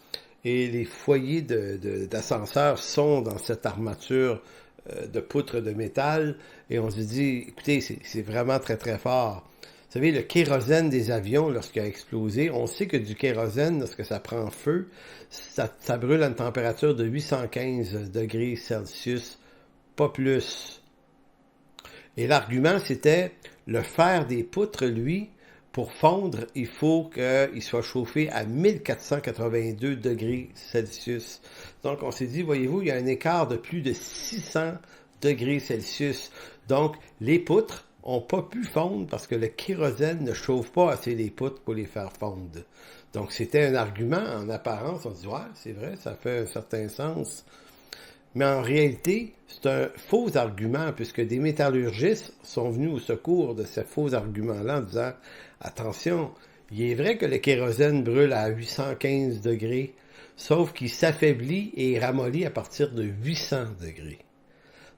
et les foyers d'ascenseurs sont dans cette armature de poutres de métal, et on se dit, écoutez, c'est vraiment très très fort. Vous savez, le kérosène des avions, lorsqu'il a explosé, on sait que du kérosène, lorsque ça prend feu, ça brûle à une température de 815 degrés Celsius, pas plus. Et l'argument, c'était, le fer des poutres, lui, pour fondre, il faut qu'il soit chauffé à 1482 degrés Celsius. Donc, on s'est dit, voyez-vous, il y a un écart de plus de 600 degrés Celsius. Donc, les poutres n'ont pas pu fondre parce que le kérosène ne chauffe pas assez les poutres pour les faire fondre. Donc, c'était un argument en apparence. On se dit, ouais, c'est vrai, ça fait un certain sens. Mais en réalité, c'est un faux argument puisque des métallurgistes sont venus au secours de ce faux argument-là en disant, attention, il est vrai que le kérosène brûle à 815 degrés, sauf qu'il s'affaiblit et ramollit à partir de 800 degrés.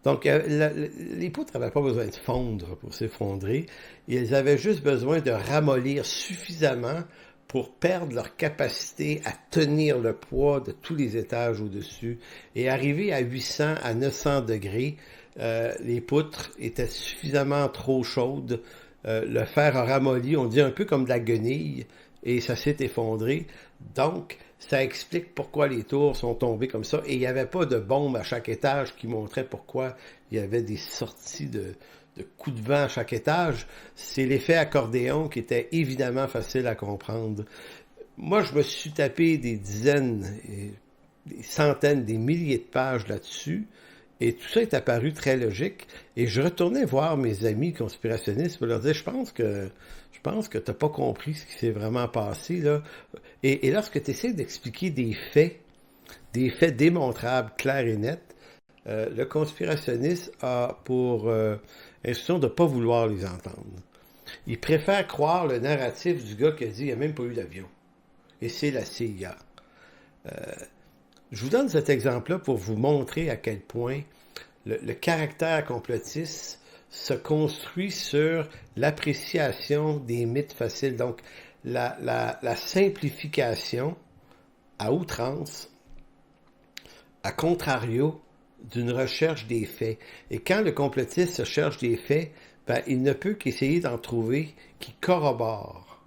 Donc, les poutres n'avaient pas besoin de fondre pour s'effondrer. Elles avaient juste besoin de ramollir suffisamment pour perdre leur capacité à tenir le poids de tous les étages au-dessus. Et arriver à 800 à 900 degrés, les poutres étaient suffisamment trop chaudes. Le fer a ramolli, on dit un peu comme de la guenille, et ça s'est effondré. Donc, ça explique pourquoi les tours sont tombées comme ça. Et il n'y avait pas de bombe à chaque étage qui montrait pourquoi il y avait des sorties de coups de vent à chaque étage. C'est l'effet accordéon qui était évidemment facile à comprendre. Moi, je me suis tapé des dizaines, des centaines, des milliers de pages là-dessus. Et tout ça est apparu très logique. Et je retournais voir mes amis conspirationnistes pour leur dire, je pense que t'as pas compris ce qui s'est vraiment passé, là. Et lorsque tu essaies d'expliquer des faits démontrables, clairs et nets, le conspirationniste a pour instruction de ne pas vouloir les entendre. Il préfère croire le narratif du gars qui a dit qu'il n'y a même pas eu d'avion. Et c'est la CIA. Je vous donne cet exemple-là pour vous montrer à quel point le caractère complotiste se construit sur l'appréciation des mythes faciles. Donc, la simplification à outrance, à contrario d'une recherche des faits. Et quand le complotiste cherche des faits, ben, il ne peut qu'essayer d'en trouver qui corroborent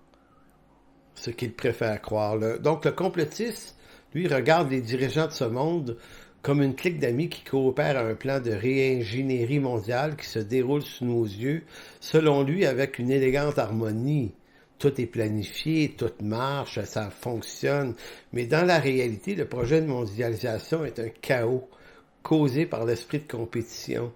ce qu'il préfère croire. Donc le complotiste, lui, regarde les dirigeants de ce monde comme une clique d'amis qui coopèrent à un plan de réingénierie mondiale qui se déroule sous nos yeux, selon lui, avec une élégante harmonie. Tout est planifié, tout marche, ça fonctionne. Mais dans la réalité, le projet de mondialisation est un chaos causé par l'esprit de compétition.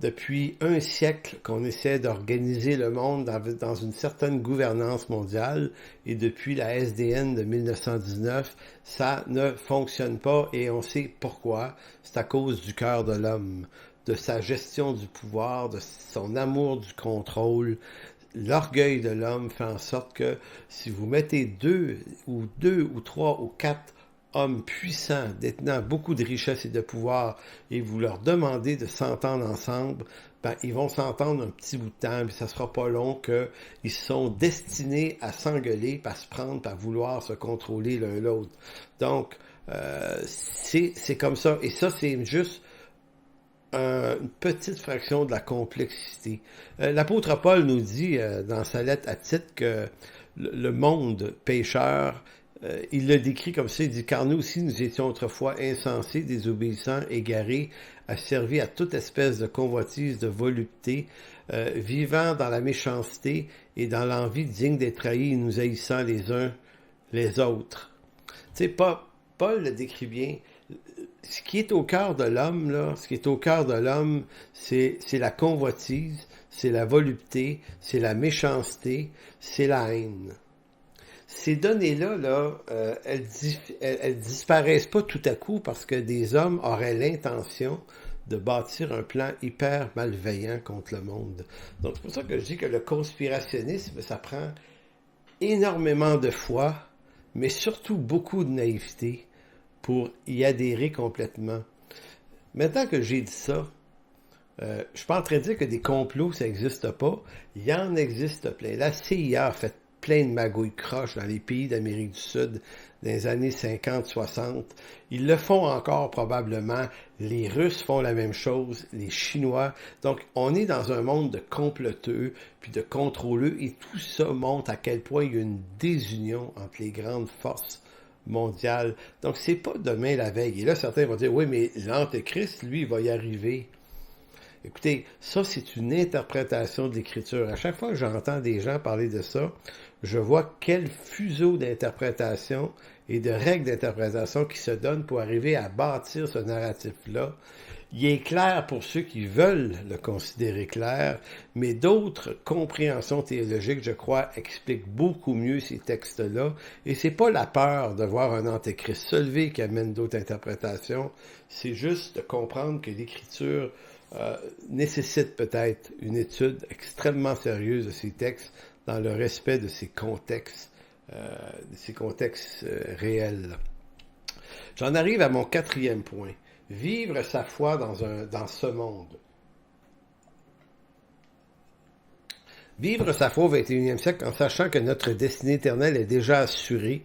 Depuis un siècle qu'on essaie d'organiser le monde dans une certaine gouvernance mondiale, et depuis la SDN de 1919, ça ne fonctionne pas et on sait pourquoi. C'est à cause du cœur de l'homme, de sa gestion du pouvoir, de son amour du contrôle. L'orgueil de l'homme fait en sorte que si vous mettez deux ou trois ou quatre hommes puissants, détenant beaucoup de richesses et de pouvoir, et vous leur demandez de s'entendre ensemble, ben, ils vont s'entendre un petit bout de temps, puis ça sera pas long qu'ils sont destinés à s'engueuler, à se prendre, à vouloir se contrôler l'un l'autre. Donc, c'est comme ça. Et ça, c'est juste une petite fraction de la complexité. L'apôtre Paul nous dit dans sa lettre à Tite que le monde pécheur, il le décrit comme ça, il dit « Car nous aussi, nous étions autrefois insensés, désobéissants, égarés, asservis à toute espèce de convoitise, de volupté, vivant dans la méchanceté et dans l'envie digne d'être trahis, nous haïssant les uns les autres. » Tu sais, Paul le décrit bien. Ce qui est au cœur de l'homme, là, ce qui est au cœur de l'homme, c'est la convoitise, c'est la volupté, c'est la méchanceté, c'est la haine. Ces données-là, elles disparaissent pas tout à coup parce que des hommes auraient l'intention de bâtir un plan hyper malveillant contre le monde. Donc, c'est pour ça que je dis que le conspirationnisme, ça prend énormément de foi, mais surtout beaucoup de naïveté pour y adhérer complètement. Maintenant que j'ai dit ça, je suis pas en train de dire que des complots, ça n'existe pas. Il y en existe plein. La CIA a fait plein de magouilles croches dans les pays d'Amérique du Sud dans les années 50-60. Ils le font encore probablement. Les Russes font la même chose, les Chinois. Donc, on est dans un monde de comploteux puis de contrôleux et tout ça montre à quel point il y a une désunion entre les grandes forces mondiales. Donc, c'est pas demain la veille. Et là, certains vont dire, oui, mais l'Antéchrist, lui, il va y arriver. Écoutez, ça, c'est une interprétation de l'Écriture. À chaque fois que j'entends des gens parler de ça, je vois quel fuseau d'interprétation et de règles d'interprétation qui se donnent pour arriver à bâtir ce narratif-là. Il est clair pour ceux qui veulent le considérer clair, mais d'autres compréhensions théologiques, je crois, expliquent beaucoup mieux ces textes-là. Et c'est pas la peur de voir un antéchrist se lever qui amène d'autres interprétations, c'est juste de comprendre que l'Écriture nécessite peut-être une étude extrêmement sérieuse de ces textes dans le respect de ces contextes réels. J'en arrive à mon quatrième point. Vivre sa foi dans ce monde. Vivre sa foi au 21e siècle en sachant que notre destinée éternelle est déjà assurée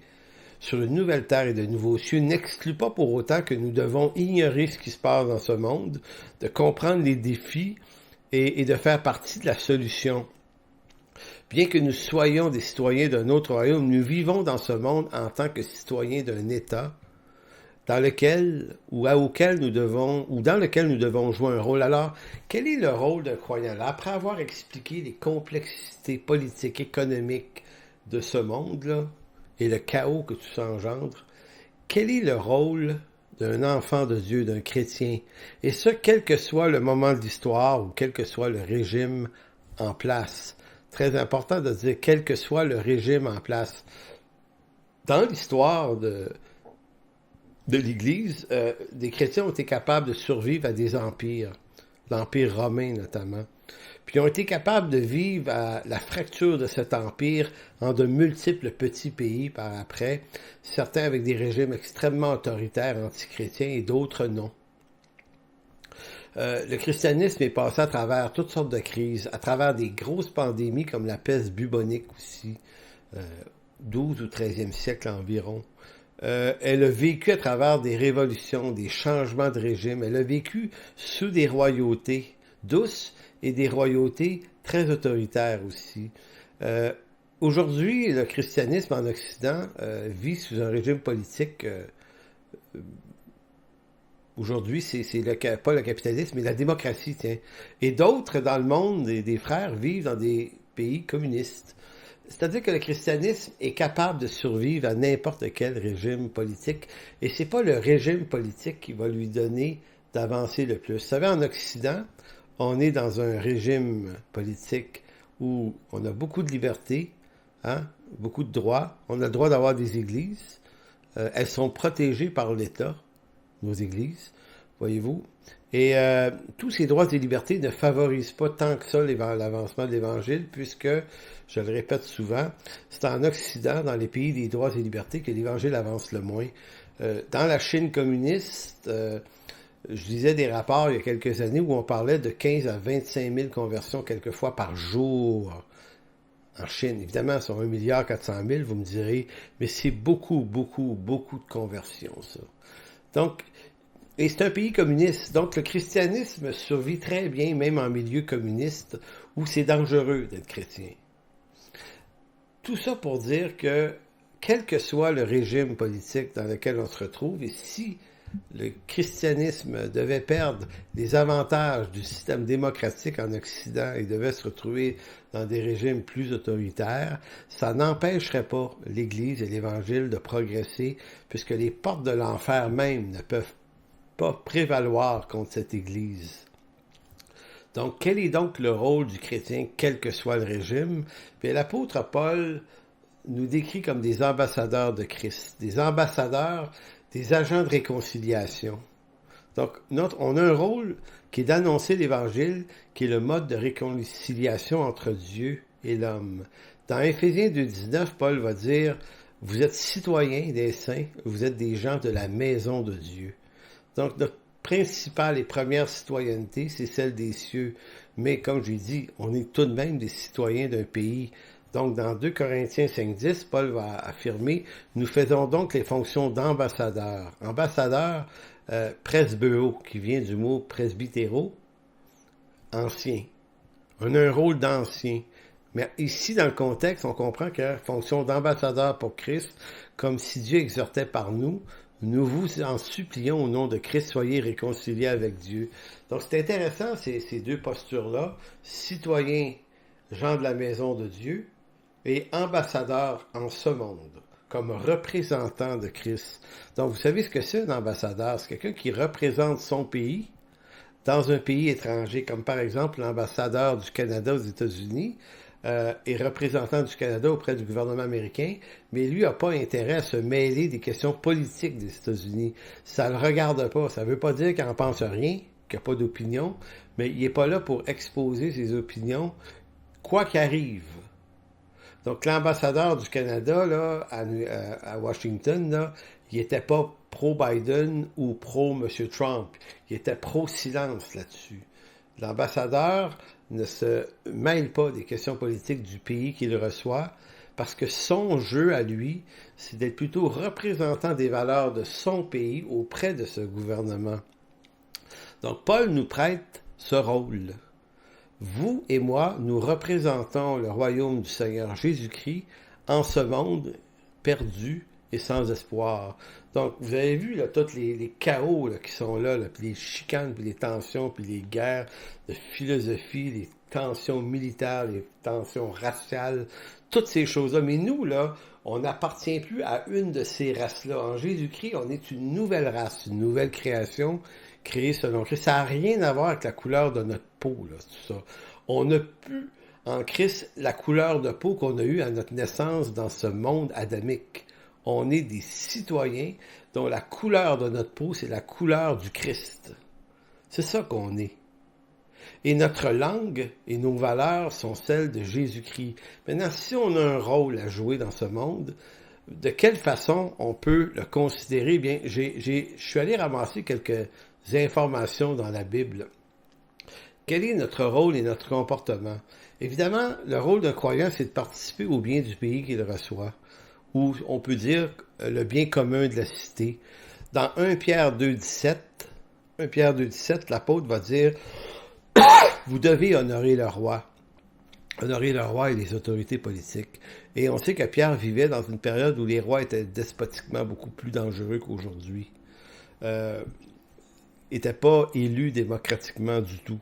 sur une nouvelle terre et de nouveaux cieux n'exclut pas pour autant que nous devons ignorer ce qui se passe dans ce monde, de comprendre les défis et de faire partie de la solution. Bien que nous soyons des citoyens d'un autre royaume, nous vivons dans ce monde en tant que citoyens d'un État dans lequel nous devons jouer un rôle. Alors, quel est le rôle d'un croyant? Là, après avoir expliqué les complexités politiques, économiques de ce monde-là, et le chaos que tout ça engendre, quel est le rôle d'un enfant de Dieu, d'un chrétien? Et ce, quel que soit le moment de l'histoire ou quel que soit le régime en place. Très important de dire quel que soit le régime en place. Dans l'histoire de l'Église, des chrétiens ont été capables de survivre à des empires, l'Empire romain notamment. Puis ils ont été capables de vivre à la fracture de cet empire en de multiples petits pays par après, certains avec des régimes extrêmement autoritaires, antichrétiens et d'autres non. Le christianisme est passé à travers toutes sortes de crises, à travers des grosses pandémies comme la peste bubonique aussi, 12 ou 13e siècle environ. Elle a vécu à travers des révolutions, des changements de régime. Elle a vécu sous des royautés douces et des royautés très autoritaires aussi. Aujourd'hui, le christianisme en Occident vit sous un régime politique. Aujourd'hui, c'est pas le capitalisme, mais la démocratie, tiens. Et d'autres dans le monde, des frères, vivent dans des pays communistes. C'est-à-dire que le christianisme est capable de survivre à n'importe quel régime politique. Et c'est pas le régime politique qui va lui donner d'avancer le plus. Vous savez, en Occident, on est dans un régime politique où on a beaucoup de liberté, hein, beaucoup de droits. On a le droit d'avoir des églises. Elles sont protégées par l'État, nos églises, voyez-vous. Et tous ces droits et libertés ne favorisent pas tant que ça l'avancement de l'Évangile, puisque, je le répète souvent, c'est en Occident, dans les pays des droits et libertés, que l'Évangile avance le moins. Dans la Chine communiste, je lisais des rapports il y a quelques années où on parlait de 15 à 25 000 conversions quelquefois par jour en Chine. Évidemment, sur 1,4 milliard, vous me direz, mais c'est beaucoup, beaucoup, beaucoup de conversions, ça. Donc, et c'est un pays communiste. Donc, le christianisme survit très bien, même en milieu communiste, où c'est dangereux d'être chrétien. Tout ça pour dire que, quel que soit le régime politique dans lequel on se retrouve, et si le christianisme devait perdre les avantages du système démocratique en Occident et devait se retrouver dans des régimes plus autoritaires, ça n'empêcherait pas l'Église et l'Évangile de progresser, puisque les portes de l'enfer même ne peuvent pas prévaloir contre cette Église. Donc, quel est donc le rôle du chrétien, quel que soit le régime? Bien, l'apôtre Paul nous décrit comme des ambassadeurs de Christ, des ambassadeurs, des agents de réconciliation. Donc, on a un rôle qui est d'annoncer l'Évangile, qui est le mode de réconciliation entre Dieu et l'homme. Dans Éphésiens 2,19, Paul va dire, « Vous êtes citoyens des saints, vous êtes des gens de la maison de Dieu. » Donc, notre principale et première citoyenneté, c'est celle des cieux. Mais, comme j'ai dit, on est tout de même des citoyens d'un pays. Donc, dans 2 Corinthiens 5,10, Paul va affirmer, « Nous faisons donc les fonctions d'ambassadeurs. » Ambassadeur, presbeo, qui vient du mot presbytéro, ancien. On a un rôle d'ancien. Mais ici, dans le contexte, on comprend que fonction d'ambassadeur pour Christ, comme si Dieu exhortait par nous, nous vous en supplions au nom de Christ, soyez réconciliés avec Dieu. Donc, c'est intéressant, ces deux postures-là, citoyens, gens de la maison de Dieu, et ambassadeurs en ce monde, comme représentants de Christ. Donc, vous savez ce que c'est un ambassadeur? C'est quelqu'un qui représente son pays dans un pays étranger, comme par exemple l'ambassadeur du Canada aux États-Unis, est représentant du Canada auprès du gouvernement américain, mais lui n'a pas intérêt à se mêler des questions politiques des États-Unis. Ça ne le regarde pas. Ça ne veut pas dire qu'il n'en pense rien, qu'il n'y a pas d'opinion, mais il n'est pas là pour exposer ses opinions, quoi qu'arrive. Donc, l'ambassadeur du Canada là, à Washington, là, il n'était pas pro-Biden ou pro-M. Trump. Il était pro-silence là-dessus. L'ambassadeur ne se mêle pas des questions politiques du pays qu'il reçoit, parce que son jeu à lui, c'est d'être plutôt représentant des valeurs de son pays auprès de ce gouvernement. Donc, Paul nous prête ce rôle. Vous et moi, nous représentons le royaume du Seigneur Jésus-Christ en ce monde perdu et sans espoir. Donc, vous avez vu là, tous les chaos là, qui sont là, puis les chicanes, puis les tensions, puis les guerres de philosophie, les tensions militaires, les tensions raciales, toutes ces choses-là. Mais nous, là, on n'appartient plus à une de ces races-là. En Jésus-Christ, on est une nouvelle race, une nouvelle création créée selon Christ. Ça n'a rien à voir avec la couleur de notre peau, là, tout ça. On n'a plus en Christ la couleur de peau qu'on a eue à notre naissance dans ce monde adamique. On est des citoyens dont la couleur de notre peau, c'est la couleur du Christ. C'est ça qu'on est. Et notre langue et nos valeurs sont celles de Jésus-Christ. Maintenant, si on a un rôle à jouer dans ce monde, de quelle façon on peut le considérer? Bien, je suis allé ramasser quelques informations dans la Bible. Quel est notre rôle et notre comportement? Évidemment, le rôle d'un croyant, c'est de participer au bien du pays qu'il reçoit. ou on peut dire le bien commun de la cité. Dans 1 Pierre 2,17, l'apôtre va dire « Vous devez honorer le roi ». Honorer le roi et les autorités politiques. Et on sait que Pierre vivait dans une période où les rois étaient despotiquement beaucoup plus dangereux qu'aujourd'hui. N'étaient pas élus démocratiquement du tout.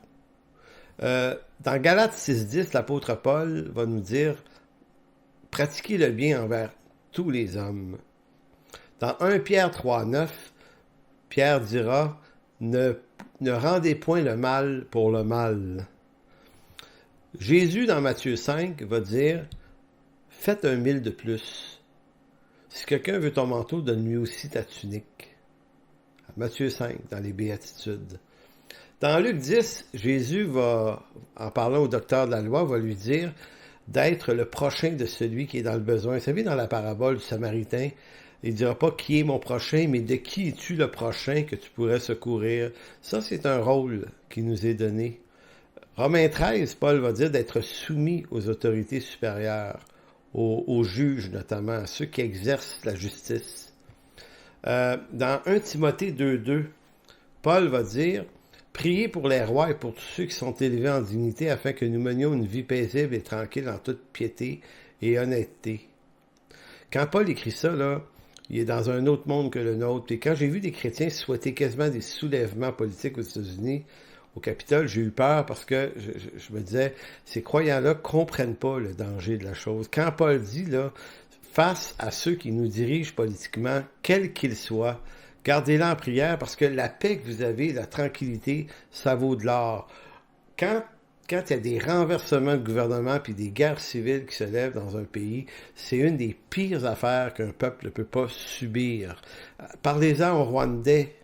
Dans Galates 6,10, l'apôtre Paul va nous dire « Pratiquez le bien envers tous les hommes ». Dans 1 Pierre 3,9, Pierre dira « Ne rendez point le mal pour le mal ». Jésus, dans Matthieu 5, va dire « Faites 1 000 de plus. Si quelqu'un veut ton manteau, donne-lui aussi ta tunique. » Matthieu 5, dans les Béatitudes. Dans Luc 10, Jésus va, en parlant au docteur de la loi, va lui dire d'être le prochain de celui qui est dans le besoin. Vous savez, dans la parabole du Samaritain, il ne dira pas qui est mon prochain, mais de qui es-tu le prochain que tu pourrais secourir. Ça, c'est un rôle qui nous est donné. Romains 13, Paul va dire d'être soumis aux autorités supérieures, aux juges notamment, à ceux qui exercent la justice. Dans 1 Timothée 2,2, Paul va dire « Priez pour les rois et pour tous ceux qui sont élevés en dignité afin que nous menions une vie paisible et tranquille en toute piété et honnêteté. » Quand Paul écrit ça, là, il est dans un autre monde que le nôtre. Et quand j'ai vu des chrétiens souhaiter quasiment des soulèvements politiques aux États-Unis, au Capitole, j'ai eu peur parce que je me disais, ces croyants-là comprennent pas le danger de la chose. Quand Paul dit, là, face à ceux qui nous dirigent politiquement, quels qu'ils soient, gardez-les en prière parce que la paix que vous avez, la tranquillité, ça vaut de l'or. Quand il y a des renversements de gouvernement puis des guerres civiles qui se lèvent dans un pays, c'est une des pires affaires qu'un peuple ne peut pas subir. Parlez-en aux Rwandais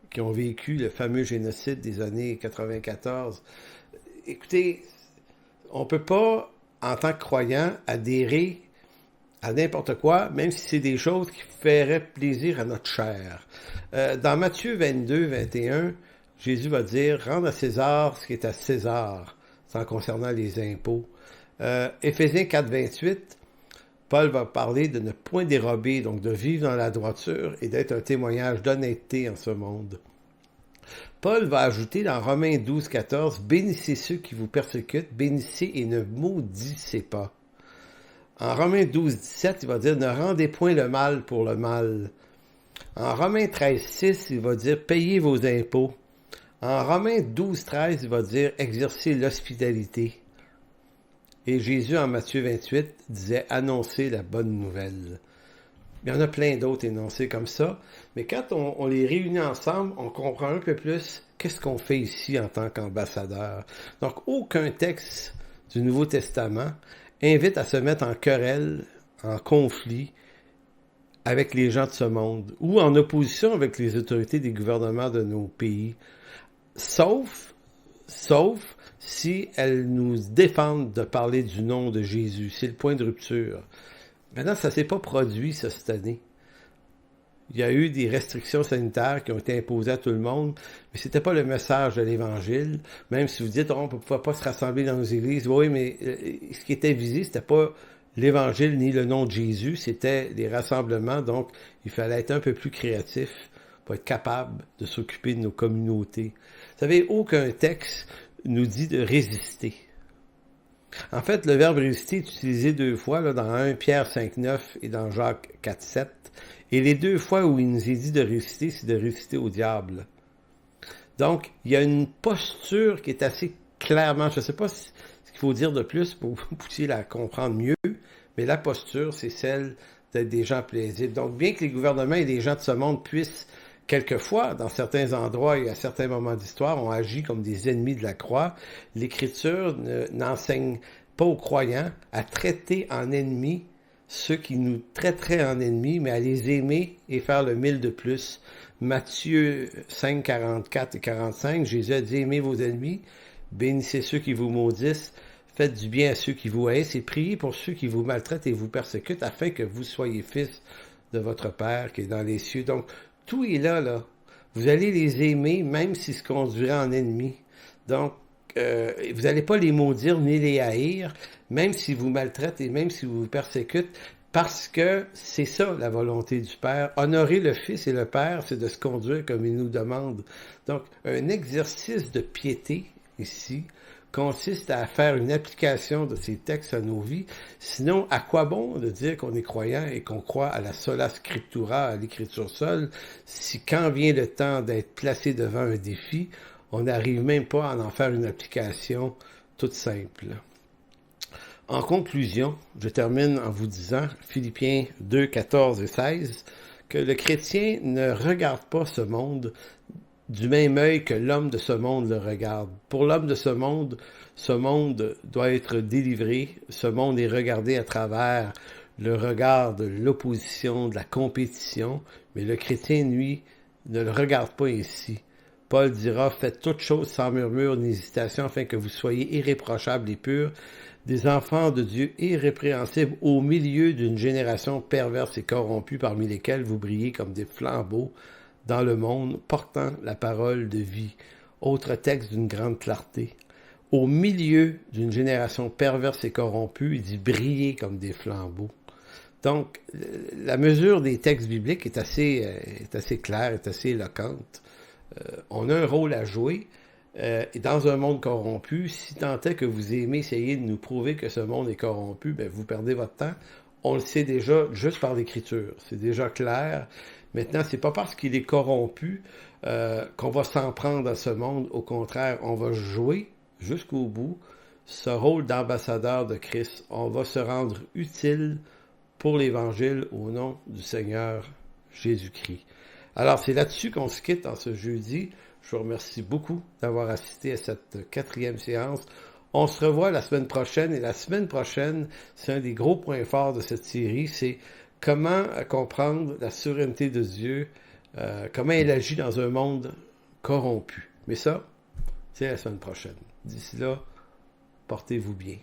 qui ont vécu le fameux génocide des années 94. Écoutez, on ne peut pas, en tant que croyant, adhérer à n'importe quoi, même si c'est des choses qui feraient plaisir à notre chair. Dans Matthieu 22, 21, Jésus va dire « Rendre à César ce qui est à César », en concernant les impôts. Éphésiens 4, 28, Paul va parler de ne point dérober, donc de vivre dans la droiture et d'être un témoignage d'honnêteté en ce monde. Paul va ajouter dans Romains 12, 14, « Bénissez ceux qui vous persécutent, bénissez et ne maudissez pas. » En Romains 12, 17, il va dire « Ne rendez point le mal pour le mal. » En Romains 13, 6, il va dire « Payez vos impôts. » En Romains 12, 13, il va dire « Exercez l'hospitalité. » Et Jésus, en Matthieu 28, disait « Annoncez la bonne nouvelle. » Il y en a plein d'autres énoncés comme ça, mais quand on les réunit ensemble, on comprend un peu plus qu'est-ce qu'on fait ici en tant qu'ambassadeur. Donc, aucun texte du Nouveau Testament invite à se mettre en querelle, en conflit avec les gens de ce monde, ou en opposition avec les autorités des gouvernements de nos pays, sauf si elles nous défendent de parler du nom de Jésus. C'est le point de rupture. Maintenant, ça ne s'est pas produit ça, cette année. Il y a eu des restrictions sanitaires qui ont été imposées à tout le monde, mais c'était pas le message de l'Évangile. Même si vous dites, on ne pouvait pas se rassembler dans nos églises. Oui, mais ce qui était visé, c'était pas l'Évangile ni le nom de Jésus, c'était les rassemblements. Donc, il fallait être un peu plus créatif pour être capable de s'occuper de nos communautés. Vous savez, aucun texte nous dit de résister. En fait, le verbe résister est utilisé 2 fois, là, dans 1 Pierre 5,9 et dans Jacques 4,7. Et les 2 fois où il nous est dit de résister, c'est de résister au diable. Donc, il y a une posture qui est assez clairement, je ne sais pas ce qu'il faut dire de plus pour que vous puissiez la comprendre mieux, mais la posture, c'est celle d'être des gens paisibles. Donc, bien que les gouvernements et les gens de ce monde puissent, quelquefois, dans certains endroits et à certains moments d'histoire, ont agi comme des ennemis de la croix, l'Écriture n'enseigne pas aux croyants à traiter en ennemis ceux qui nous traiteraient en ennemis, mais à les aimer et faire le 1000 de plus. Matthieu 5, 44 et 45, Jésus a dit « Aimez vos ennemis, bénissez ceux qui vous maudissent, faites du bien à ceux qui vous haïssent et priez pour ceux qui vous maltraitent et vous persécutent, afin que vous soyez fils de votre Père qui est dans les cieux. » Donc, tout est là, là. Vous allez les aimer, même s'ils se conduiraient en ennemis. Donc, vous n'allez pas les maudire ni les haïr, même s'ils vous maltraitent et même s'ils vous persécutent. Parce que c'est ça la volonté du Père. Honorer le Fils et le Père, c'est de se conduire comme il nous demande. Donc, un exercice de piété ici consiste à faire une application de ces textes à nos vies. Sinon, à quoi bon de dire qu'on est croyant et qu'on croit à la sola scriptura, à l'écriture seule, si quand vient le temps d'être placé devant un défi, on n'arrive même pas à en faire une application toute simple. En conclusion, je termine en vous disant, Philippiens 2, 14 et 16, que le chrétien ne regarde pas ce monde du même œil que l'homme de ce monde le regarde. Pour l'homme de ce monde doit être délivré, ce monde est regardé à travers le regard de l'opposition, de la compétition, mais le chrétien, lui, ne le regarde pas ainsi. Paul dira, faites toutes choses sans murmure ni hésitation, afin que vous soyez irréprochables et purs, des enfants de Dieu irrépréhensibles au milieu d'une génération perverse et corrompue, parmi lesquelles vous brillez comme des flambeaux dans le monde, portant la parole de vie. Autre texte d'une grande clarté. Au milieu d'une génération perverse et corrompue, il dit briller comme des flambeaux. Donc, la mesure des textes bibliques est assez claire, est assez éloquente. On a un rôle à jouer. Et dans un monde corrompu, si tant est que vous aimez essayer de nous prouver que ce monde est corrompu, ben vous perdez votre temps. On le sait déjà juste par l'écriture. C'est déjà clair. Maintenant, c'est pas parce qu'il est corrompu qu'on va s'en prendre à ce monde. Au contraire, on va jouer jusqu'au bout ce rôle d'ambassadeur de Christ. On va se rendre utile pour l'Évangile au nom du Seigneur Jésus-Christ. Alors, c'est là-dessus qu'on se quitte en ce jeudi. Je vous remercie beaucoup d'avoir assisté à cette 4e séance. On se revoit la semaine prochaine. Et la semaine prochaine, c'est un des gros points forts de cette série, c'est comment comprendre la souveraineté de Dieu, comment il agit dans un monde corrompu. Mais ça, c'est la semaine prochaine. D'ici là, portez-vous bien.